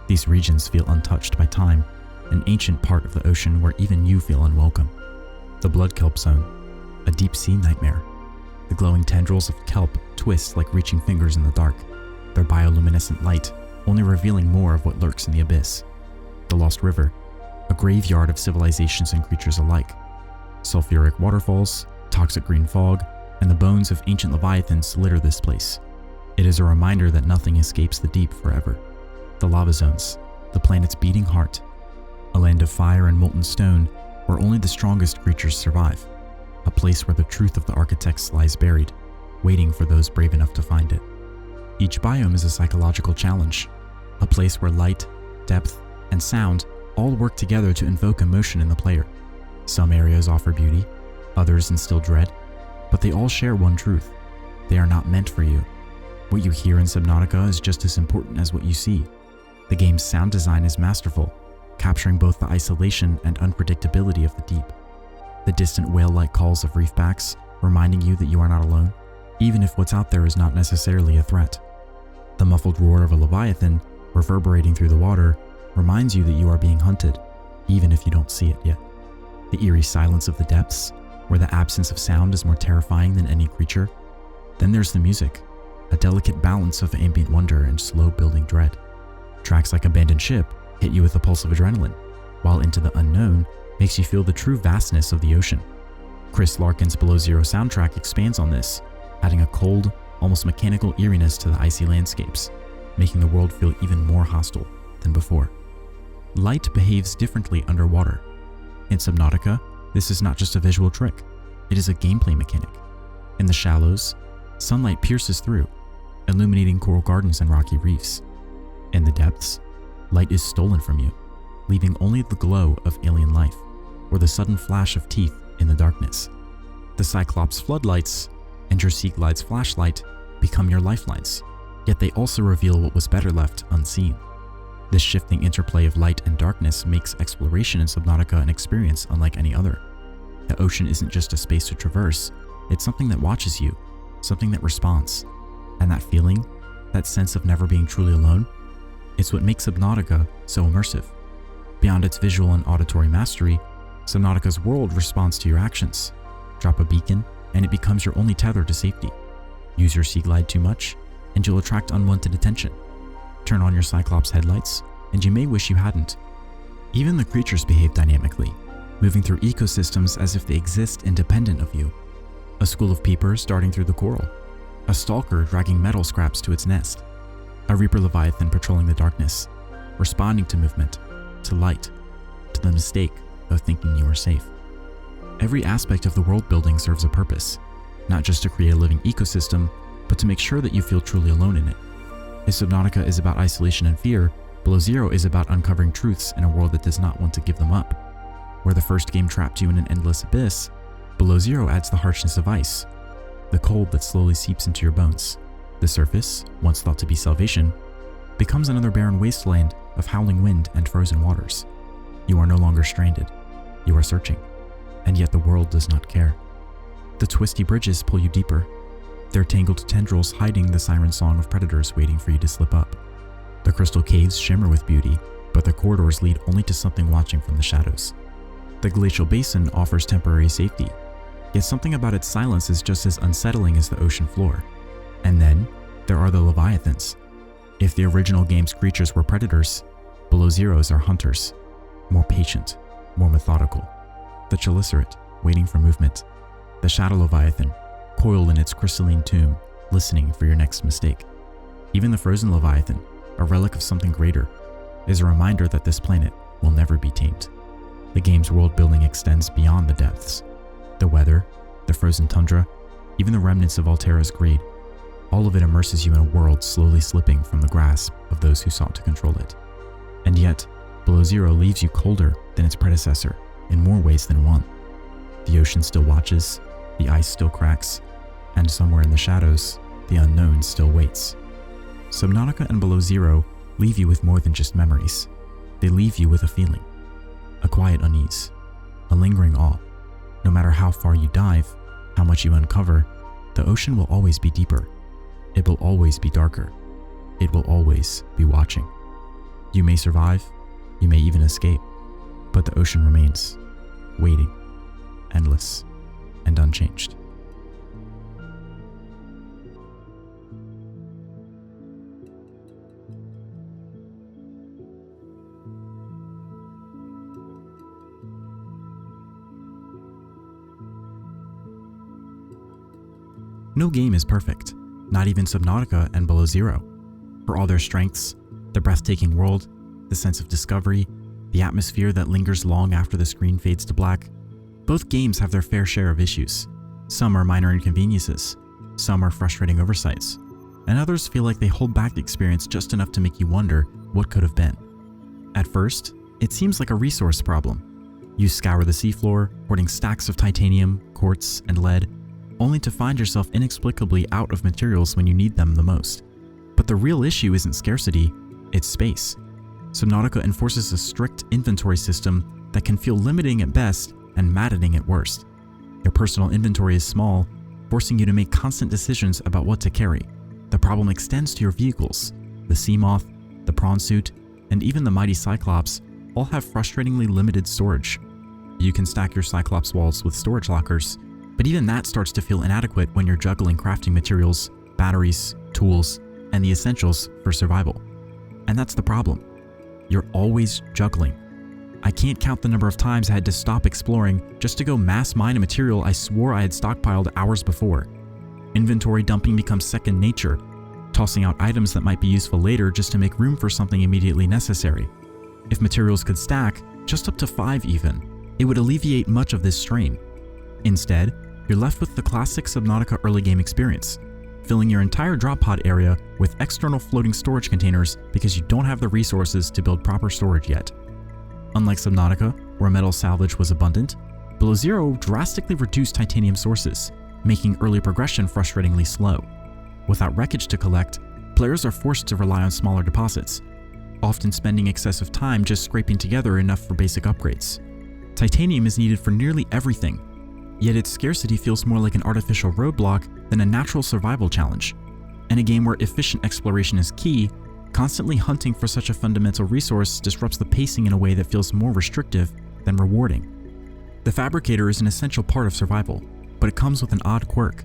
These regions feel untouched by time, an ancient part of the ocean where even you feel unwelcome. The blood kelp zone, a deep sea nightmare. The glowing tendrils of kelp twist like reaching fingers in the dark, their bioluminescent light only revealing more of what lurks in the abyss. The Lost River, a graveyard of civilizations and creatures alike. Sulfuric waterfalls, toxic green fog, and the bones of ancient leviathans litter this place. It is a reminder that nothing escapes the deep forever. The lava zones, the planet's beating heart. A land of fire and molten stone where only the strongest creatures survive. A place where the truth of the architects lies buried, waiting for those brave enough to find it. Each biome is a psychological challenge. A place where light, depth, and sound all work together to invoke emotion in the player. Some areas offer beauty, others instill dread, but they all share one truth. They are not meant for you. What you hear in Subnautica is just as important as what you see. The game's sound design is masterful, capturing both the isolation and unpredictability of the deep. The distant whale-like calls of reefbacks, reminding you that you are not alone, even if what's out there is not necessarily a threat. The muffled roar of a leviathan, reverberating through the water, reminds you that you are being hunted, even if you don't see it yet. The eerie silence of the depths, where the absence of sound is more terrifying than any creature. Then there's the music, a delicate balance of ambient wonder and slow-building dread. Tracks like Abandoned Ship hit you with a pulse of adrenaline, while Into the Unknown makes you feel the true vastness of the ocean. Chris Larkin's Below Zero soundtrack expands on this, adding a cold, almost mechanical eeriness to the icy landscapes, making the world feel even more hostile than than before. Light behaves differently underwater. In Subnautica, this is not just a visual trick, it is a gameplay mechanic. In the shallows, sunlight pierces through, illuminating coral gardens and rocky reefs. In the depths, light is stolen from you, leaving only the glow of alien life, or the sudden flash of teeth in the darkness. The Cyclops floodlights and your Sea Glide's flashlight become your lifelines, yet they also reveal what was better left unseen. This shifting interplay of light and darkness makes exploration in Subnautica an experience unlike any other. The ocean isn't just a space to traverse, it's something that watches you, something that responds. And that feeling, that sense of never being truly alone, it's what makes Subnautica so immersive. Beyond its visual and auditory mastery, Subnautica's world responds to your actions. Drop a beacon, and it becomes your only tether to safety. Use your Sea Glide too much, and you'll attract unwanted attention. Turn on your Cyclops headlights, and you may wish you hadn't. Even the creatures behave dynamically, moving through ecosystems as if they exist independent of you. A school of peepers darting through the coral, a stalker dragging metal scraps to its nest, a reaper leviathan patrolling the darkness, responding to movement, to light, to the mistake of thinking you are safe. Every aspect of the world building serves a purpose, not just to create a living ecosystem, but to make sure that you feel truly alone in it. If Subnautica is about isolation and fear, Below Zero is about uncovering truths in a world that does not want to give them up. Where the first game trapped you in an endless abyss, Below Zero adds the harshness of ice, the cold that slowly seeps into your bones. The surface, once thought to be salvation, becomes another barren wasteland of howling wind and frozen waters. You are no longer stranded, you are searching, and yet the world does not care. The twisty bridges pull you deeper, their tangled tendrils hiding the siren song of predators waiting for you to slip up. The crystal caves shimmer with beauty, but the corridors lead only to something watching from the shadows. The glacial basin offers temporary safety, yet something about its silence is just as unsettling as the ocean floor. And then, there are the Leviathans. If the original game's creatures were predators, Below Zero's are hunters, more patient, more methodical. The Chelicerae, waiting for movement. The Shadow Leviathan, coiled in its crystalline tomb, listening for your next mistake. Even the Frozen Leviathan, a relic of something greater, is a reminder that this planet will never be tamed. The game's world building extends beyond the depths. The weather, the frozen tundra, even the remnants of Altera's greed, all of it immerses you in a world slowly slipping from the grasp of those who sought to control it. And yet, Below Zero leaves you colder than its predecessor in more ways than one. The ocean still watches, the ice still cracks, and somewhere in the shadows, the unknown still waits. Subnautica and Below Zero leave you with more than just memories. They leave you with a feeling, a quiet unease, a lingering awe. No matter how far you dive, how much you uncover, the ocean will always be deeper. It will always be darker. It will always be watching. You may survive, you may even escape, but the ocean remains, waiting, endless, and unchanged. No game is perfect, not even Subnautica and Below Zero. For all their strengths, the breathtaking world, the sense of discovery, the atmosphere that lingers long after the screen fades to black, both games have their fair share of issues. Some are minor inconveniences, some are frustrating oversights, and others feel like they hold back the experience just enough to make you wonder what could have been. At first, it seems like a resource problem. You scour the seafloor, hoarding stacks of titanium, quartz, and lead, only to find yourself inexplicably out of materials when you need them the most. But the real issue isn't scarcity, it's space. Subnautica enforces a strict inventory system that can feel limiting at best and maddening at worst. Your personal inventory is small, forcing you to make constant decisions about what to carry. The problem extends to your vehicles. The Sea Moth, the Prawn Suit, and even the mighty Cyclops all have frustratingly limited storage. You can stack your Cyclops walls with storage lockers, but even that starts to feel inadequate when you're juggling crafting materials, batteries, tools, and the essentials for survival. And that's the problem. You're always juggling. I can't count the number of times I had to stop exploring just to go mass mine a material I swore I had stockpiled hours before. Inventory dumping becomes second nature. tossing out items that might be useful later just to make room for something immediately necessary. If materials could stack, just up to 5 even, it would alleviate much of this strain. Instead, you're left with the classic Subnautica early game experience, filling your entire drop pod area with external floating storage containers because you don't have the resources to build proper storage yet. Unlike Subnautica, where metal salvage was abundant, Below Zero drastically reduced titanium sources, making early progression frustratingly slow. Without wreckage to collect, players are forced to rely on smaller deposits, often spending excessive time just scraping together enough for basic upgrades. Titanium is needed for nearly everything, yet its scarcity feels more like an artificial roadblock than a natural survival challenge. In a game where efficient exploration is key, constantly hunting for such a fundamental resource disrupts the pacing in a way that feels more restrictive than rewarding. The fabricator is an essential part of survival, but it comes with an odd quirk.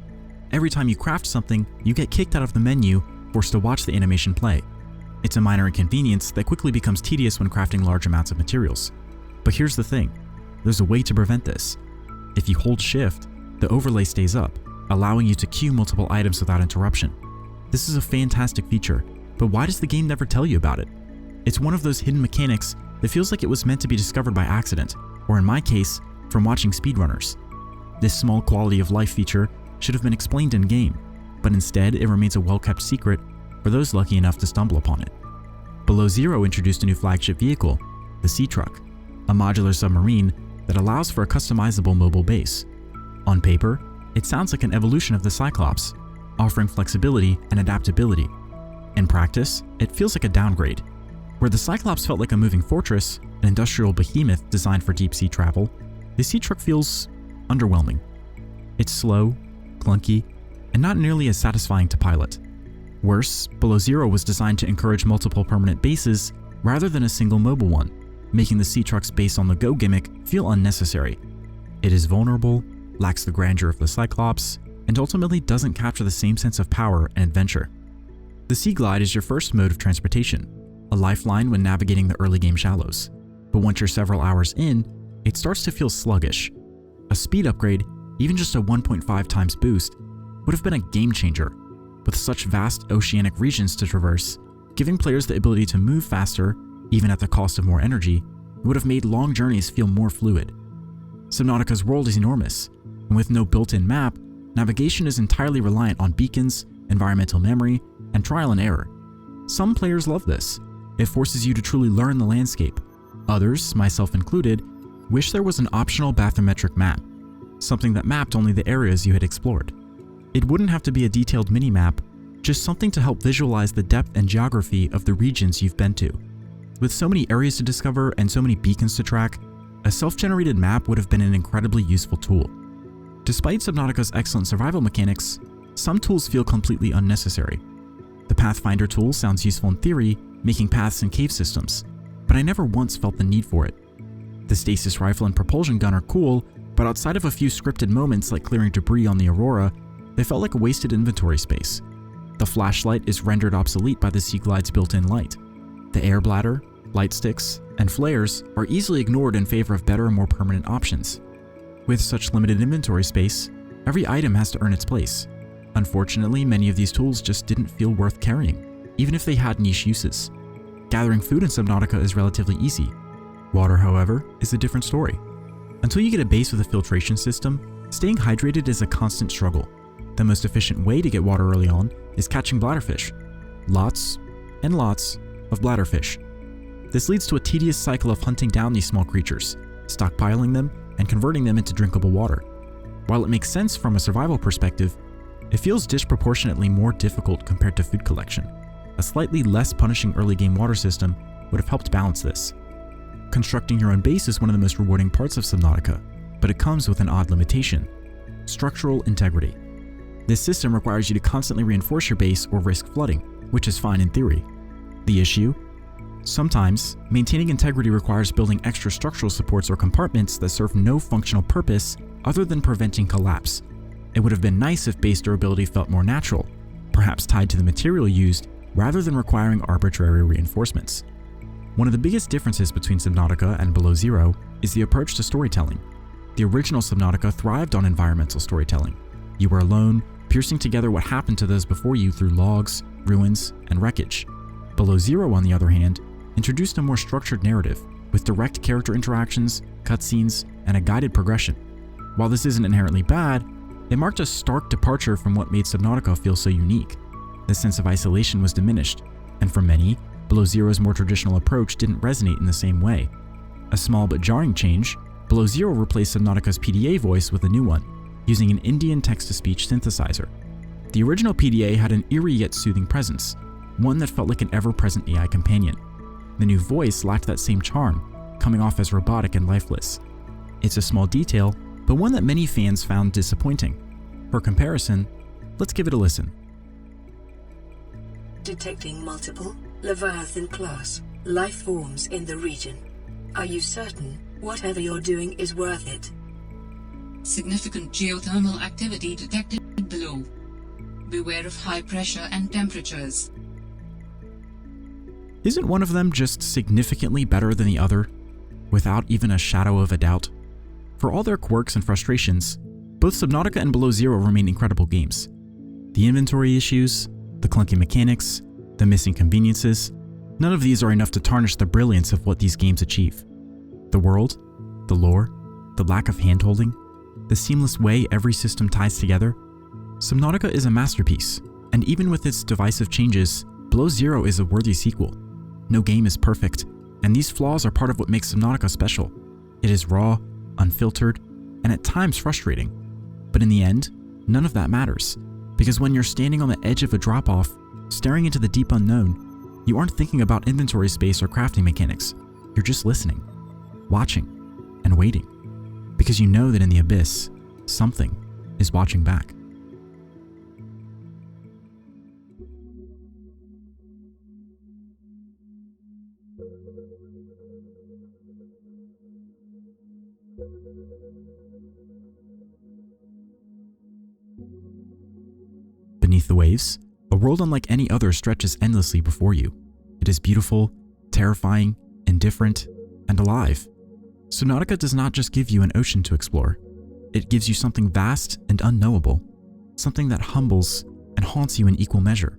Every time you craft something, you get kicked out of the menu, forced to watch the animation play. It's a minor inconvenience that quickly becomes tedious when crafting large amounts of materials. But here's the thing, there's a way to prevent this. If you hold shift, the overlay stays up, allowing you to queue multiple items without interruption. This is a fantastic feature, but why does the game never tell you about it? It's one of those hidden mechanics that feels like it was meant to be discovered by accident, or in my case, from watching speedrunners. This small quality of life feature should have been explained in-game, but instead it remains a well-kept secret for those lucky enough to stumble upon it. Below Zero introduced a new flagship vehicle, the Sea Truck, a modular submarine that allows for a customizable mobile base. On paper, it sounds like an evolution of the Cyclops, offering flexibility and adaptability. In practice, it feels like a downgrade. Where the Cyclops felt like a moving fortress, an industrial behemoth designed for deep-sea travel, the Sea Truck feels underwhelming. It's slow, clunky, and not nearly as satisfying to pilot. Worse, Below Zero was designed to encourage multiple permanent bases rather than a single mobile one, making the Sea Truck's base-on-the-go gimmick feel unnecessary. It is vulnerable, lacks the grandeur of the Cyclops, and ultimately doesn't capture the same sense of power and adventure. The Sea Glide is your first mode of transportation, a lifeline when navigating the early game shallows. But once you're several hours in, it starts to feel sluggish. A speed upgrade, even just a 1.5 times boost, would have been a game changer. With such vast oceanic regions to traverse, giving players the ability to move faster, even at the cost of more energy, it would have made long journeys feel more fluid. Subnautica's world is enormous, and with no built-in map, navigation is entirely reliant on beacons, environmental memory, and trial and error. Some players love this. It forces you to truly learn the landscape. Others, myself included, wish there was an optional bathymetric map, something that mapped only the areas you had explored. It wouldn't have to be a detailed mini-map, just something to help visualize the depth and geography of the regions you've been to. With so many areas to discover and so many beacons to track, a self-generated map would have been an incredibly useful tool. Despite Subnautica's excellent survival mechanics, some tools feel completely unnecessary. The Pathfinder tool sounds useful in theory, making paths and cave systems, but I never once felt the need for it. The stasis rifle and propulsion gun are cool, but outside of a few scripted moments like clearing debris on the Aurora, they felt like a wasted inventory space. The flashlight is rendered obsolete by the Sea Glide's built-in light. The air bladder, light sticks, and flares are easily ignored in favor of better and more permanent options. With such limited inventory space, every item has to earn its place. Unfortunately, many of these tools just didn't feel worth carrying, even if they had niche uses. Gathering food in Subnautica is relatively easy. Water, however, is a different story. Until you get a base with a filtration system, staying hydrated is a constant struggle. The most efficient way to get water early on is catching bladderfish. Lots and lots of bladderfish. This leads to a tedious cycle of hunting down these small creatures, stockpiling them, and converting them into drinkable water. While it makes sense from a survival perspective, it feels disproportionately more difficult compared to food collection. A slightly less punishing early game water system would have helped balance this. Constructing your own base is one of the most rewarding parts of Subnautica, but it comes with an odd limitation: structural integrity. This system requires you to constantly reinforce your base or risk flooding, which is fine in theory. The issue? Sometimes, maintaining integrity requires building extra structural supports or compartments that serve no functional purpose other than preventing collapse. It would have been nice if base durability felt more natural, perhaps tied to the material used rather than requiring arbitrary reinforcements. One of the biggest differences between Subnautica and Below Zero is the approach to storytelling. The original Subnautica thrived on environmental storytelling. You were alone, piercing together what happened to those before you through logs, ruins, and wreckage. Below Zero, on the other hand, introduced a more structured narrative, with direct character interactions, cutscenes, and a guided progression. While this isn't inherently bad, it marked a stark departure from what made Subnautica feel so unique. The sense of isolation was diminished, and for many, Below Zero's more traditional approach didn't resonate in the same way. A small but jarring change, Below Zero replaced Subnautica's PDA voice with a new one, using an Indian text-to-speech synthesizer. The original PDA had an eerie yet soothing presence, one that felt like an ever-present AI companion. The new voice lacked that same charm, coming off as robotic and lifeless. It's a small detail, but one that many fans found disappointing. For comparison, let's give it a listen. Detecting multiple Leviathan class life forms in the region. Are you certain whatever you're doing is worth it? Significant geothermal activity detected below. Beware of high pressure and temperatures. Isn't one of them just significantly better than the other, without even a shadow of a doubt? For all their quirks and frustrations, both Subnautica and Below Zero remain incredible games. The inventory issues, the clunky mechanics, the missing conveniences, none of these are enough to tarnish the brilliance of what these games achieve. The world, the lore, the lack of handholding, the seamless way every system ties together. Subnautica is a masterpiece, and even with its divisive changes, Below Zero is a worthy sequel. No game is perfect, and these flaws are part of what makes Subnautica special. It is raw, unfiltered, and at times frustrating. But in the end, none of that matters, because when you're standing on the edge of a drop-off, staring into the deep unknown, you aren't thinking about inventory space or crafting mechanics. You're just listening, watching, and waiting, because you know that in the abyss, something is watching back. Beneath the waves, a world unlike any other stretches endlessly before you. It is beautiful, terrifying, indifferent, and alive. Subnautica does not just give you an ocean to explore. It gives you something vast and unknowable, something that humbles and haunts you in equal measure.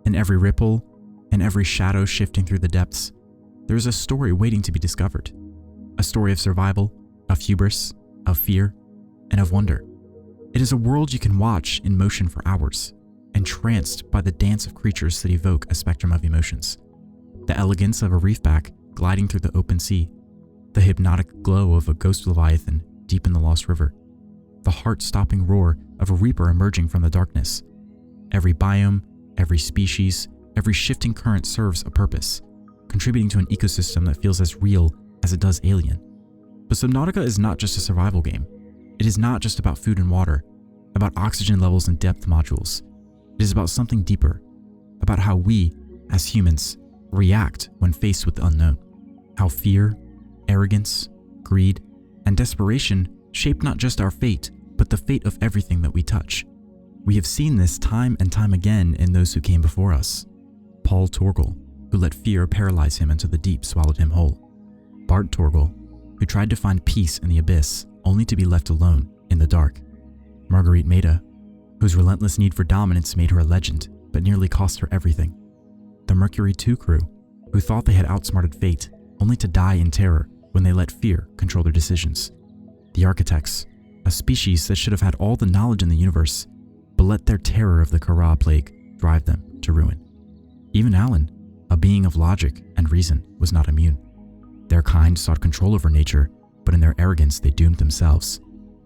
In every ripple, in every shadow shifting through the depths, there is a story waiting to be discovered. A story of survival, of hubris, of fear, and of wonder. It is a world you can watch in motion for hours, entranced by the dance of creatures that evoke a spectrum of emotions. The elegance of a reefback gliding through the open sea, the hypnotic glow of a ghost leviathan deep in the Lost River, the heart-stopping roar of a reaper emerging from the darkness. Every biome, every species, every shifting current serves a purpose, contributing to an ecosystem that feels as real as it does alien. But Subnautica is not just a survival game. It is not just about food and water, about oxygen levels and depth modules. It is about something deeper, about how we, as humans, react when faced with the unknown. How fear, arrogance, greed, and desperation shape not just our fate, but the fate of everything that we touch. We have seen this time and time again in those who came before us. Paul Torgal, who let fear paralyze him until the deep swallowed him whole. Bart Torgal, who tried to find peace in the abyss only to be left alone in the dark. Marguerite Maida, whose relentless need for dominance made her a legend, but nearly cost her everything. The Mercury II crew, who thought they had outsmarted fate, only to die in terror when they let fear control their decisions. The Architects, a species that should have had all the knowledge in the universe, but let their terror of the Kara plague drive them to ruin. Even Alan, a being of logic and reason, was not immune. Their kind sought control over nature, but in their arrogance they doomed themselves.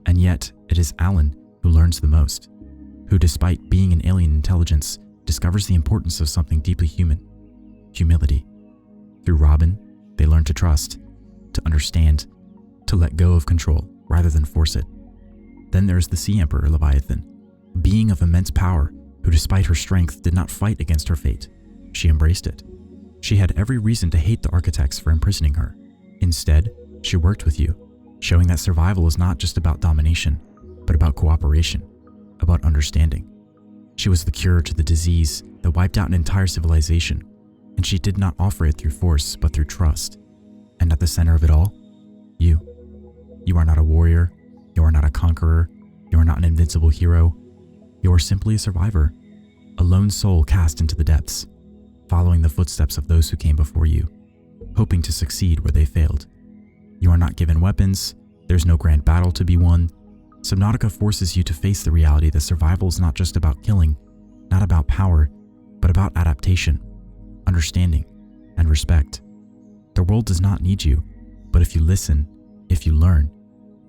And yet, it is Alan who learns the most, who, despite being an alien intelligence, discovers the importance of something deeply human: humility. Through Robin, they learn to trust, to understand, to let go of control rather than force it. Then there is the Sea Emperor Leviathan, a being of immense power who, despite her strength, did not fight against her fate. She embraced it. She had every reason to hate the Architects for imprisoning her. Instead, she worked with you, showing that survival is not just about domination, but about cooperation, about understanding. She was the cure to the disease that wiped out an entire civilization, and she did not offer it through force, but through trust. And at the center of it all, you. You are not a warrior, you are not a conqueror, you are not an invincible hero. You are simply a survivor, a lone soul cast into the depths, following the footsteps of those who came before you, hoping to succeed where they failed. You are not given weapons, there's no grand battle to be won. Subnautica forces you to face the reality that survival is not just about killing, not about power, but about adaptation, understanding, and respect. The world does not need you, but if you listen, if you learn,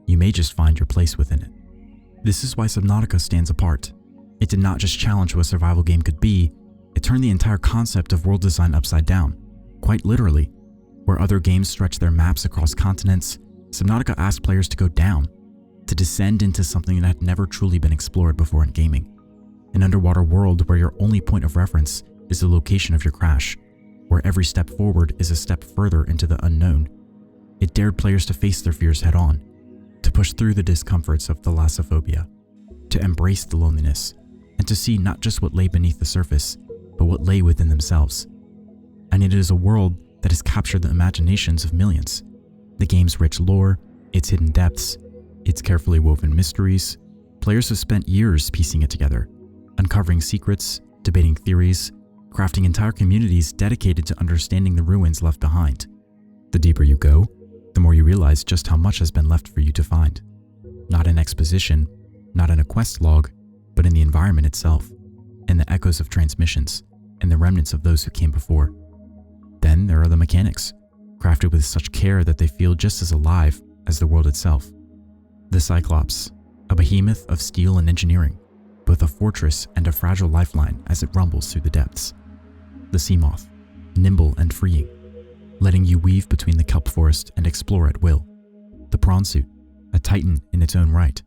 you may just find your place within it. This is why Subnautica stands apart. It did not just challenge what a survival game could be, it turned the entire concept of world design upside down, quite literally. Where other games stretch their maps across continents, Subnautica asked players to go down, to descend into something that had never truly been explored before in gaming. An underwater world where your only point of reference is the location of your crash, where every step forward is a step further into the unknown. It dared players to face their fears head on, to push through the discomforts of thalassophobia, to embrace the loneliness, and to see not just what lay beneath the surface, but what lay within themselves. And it is a world that has captured the imaginations of millions. The game's rich lore, its hidden depths, its carefully woven mysteries. Players have spent years piecing it together, uncovering secrets, debating theories, crafting entire communities dedicated to understanding the ruins left behind. The deeper you go, the more you realize just how much has been left for you to find. Not in exposition, not in a quest log, but in the environment itself, in the echoes of transmissions, and the remnants of those who came before. Then there are the mechanics, crafted with such care that they feel just as alive as the world itself. The Cyclops, a behemoth of steel and engineering, both a fortress and a fragile lifeline as it rumbles through the depths. The Seamoth, nimble and freeing, letting you weave between the kelp forest and explore at will. The Prawn Suit, a titan in its own right,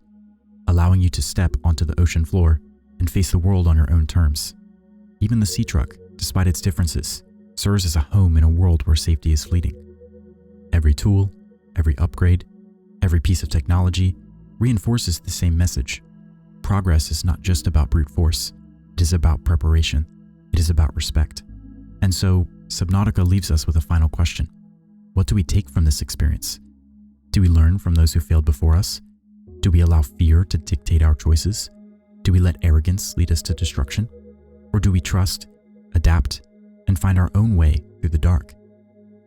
allowing you to step onto the ocean floor and face the world on your own terms. Even the Sea Truck, despite its differences, serves as a home in a world where safety is fleeting. Every tool, every upgrade, every piece of technology reinforces the same message. Progress is not just about brute force, it is about preparation, it is about respect. And so, Subnautica leaves us with a final question. What do we take from this experience? Do we learn from those who failed before us? Do we allow fear to dictate our choices? Do we let arrogance lead us to destruction? Or do we trust, adapt, and find our own way through the dark?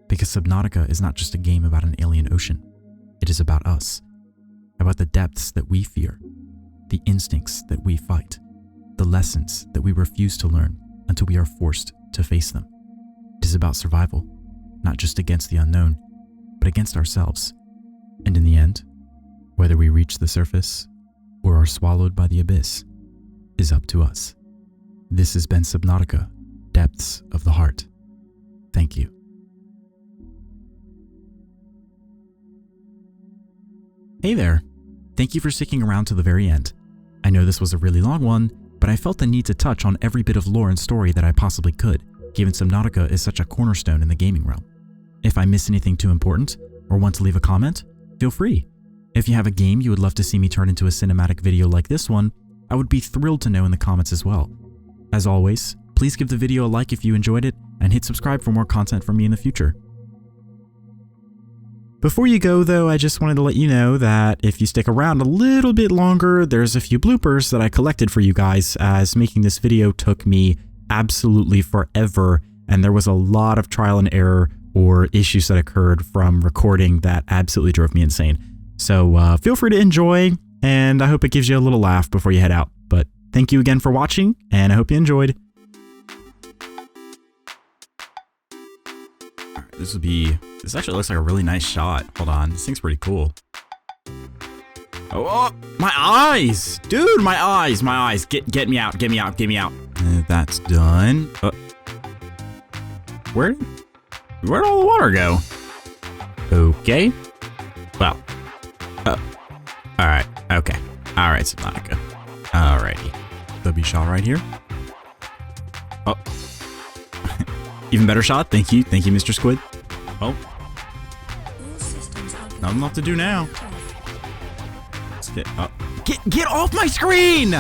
Because Subnautica is not just a game about an alien ocean. It is about us, about the depths that we fear, the instincts that we fight, the lessons that we refuse to learn until we are forced to face them. It is about survival, not just against the unknown, but against ourselves. And in the end, whether we reach the surface or are swallowed by the abyss is up to us. This has been Subnautica, Depths of the Heart. Thank you. Hey there. Thank you for sticking around to the very end. I know this was a really long one, but I felt the need to touch on every bit of lore and story that I possibly could, given Subnautica is such a cornerstone in the gaming realm. If I miss anything too important, or want to leave a comment, feel free. If you have a game you would love to see me turn into a cinematic video like this one, I would be thrilled to know in the comments as well. As always, please give the video a like if you enjoyed it, and hit subscribe for more content from me in the future. Before you go though, I just wanted to let you know that if you stick around a little bit longer, there's a few bloopers that I collected for you guys, as making this video took me absolutely forever, and there was a lot of trial and error or issues that occurred from recording that absolutely drove me insane. So feel free to enjoy, and I hope it gives you a little laugh before you head out. But thank you again for watching, and I hope you enjoyed. This actually looks like a really nice shot. Hold on, this thing's pretty cool. Oh, my eyes! Dude, my eyes! Get me out, get me out, get me out. That's done. Where'd all the water go? Okay. Well. Alright, okay. Alright, Subnautica. Alrighty. W shot right here. Oh. Even better shot. Thank you, Mr. Squid. Oh. Nothing left to do now. Let's get up. Get off my screen!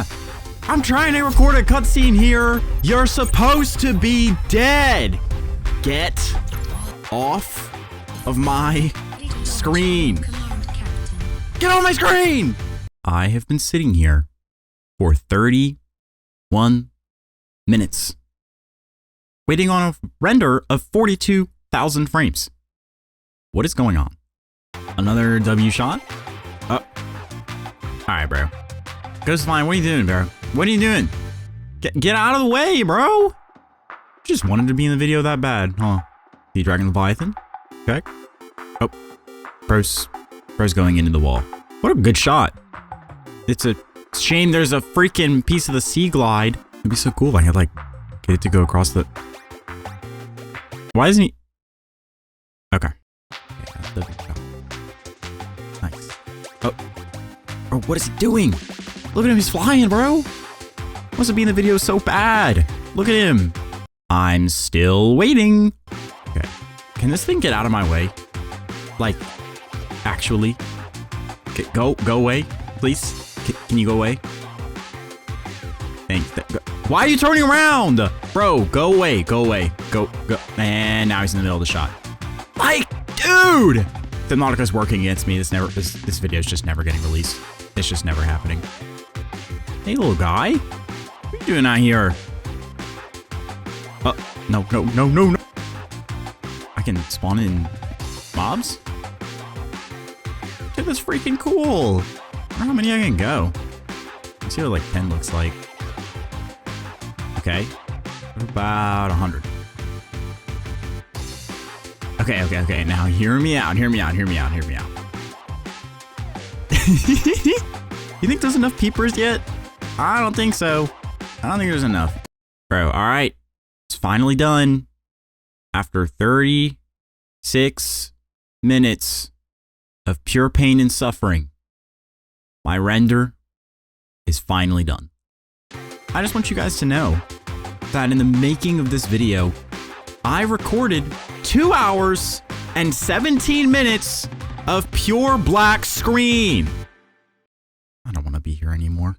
I'm trying to record a cutscene here. You're supposed to be dead. Get off of my screen. Get on my screen! I have been sitting here for 30 1 minutes. Waiting on a render of 42,000 frames. What is going on? Another W shot? Oh. Alright, bro. Goes fine. What are you doing, bro? What are you doing? Get out of the way, bro! Just wanted to be in the video that bad, huh? The Dragon Leviathan? Okay. Oh. Bro's going into the wall. What a good shot. It's a shame there's a freaking piece of the sea glide. It'd be so cool if I could, like, get it to go across the... Why isn't he... Okay. Yeah, nice. Oh. Bro, what is he doing? Look at him, he's flying, bro. Wants to be in the video so bad. Look at him. I'm still waiting. Okay. Can this thing get out of my way? Like, actually? Okay, go away, please. Can you go away? Thanks. Why are you turning around? Bro, go away, go. And now he's in the middle of the shot. Like, dude! Subnautica's working against me. This video's just never getting released. It's just never happening. Hey, little guy. What are you doing out here? No. I can spawn in mobs? Dude, that's freaking cool. I don't know how many I can go. Let's see what like 10 looks like. Okay. About 100. Okay. Now hear me out. You think there's enough peepers yet? I don't think so. I don't think there's enough. Bro, alright. It's finally done. After 36 minutes of pure pain and suffering, my render is finally done. I just want you guys to know that in the making of this video, I recorded 2 hours and 17 minutes of pure black screen. I don't want to be here anymore.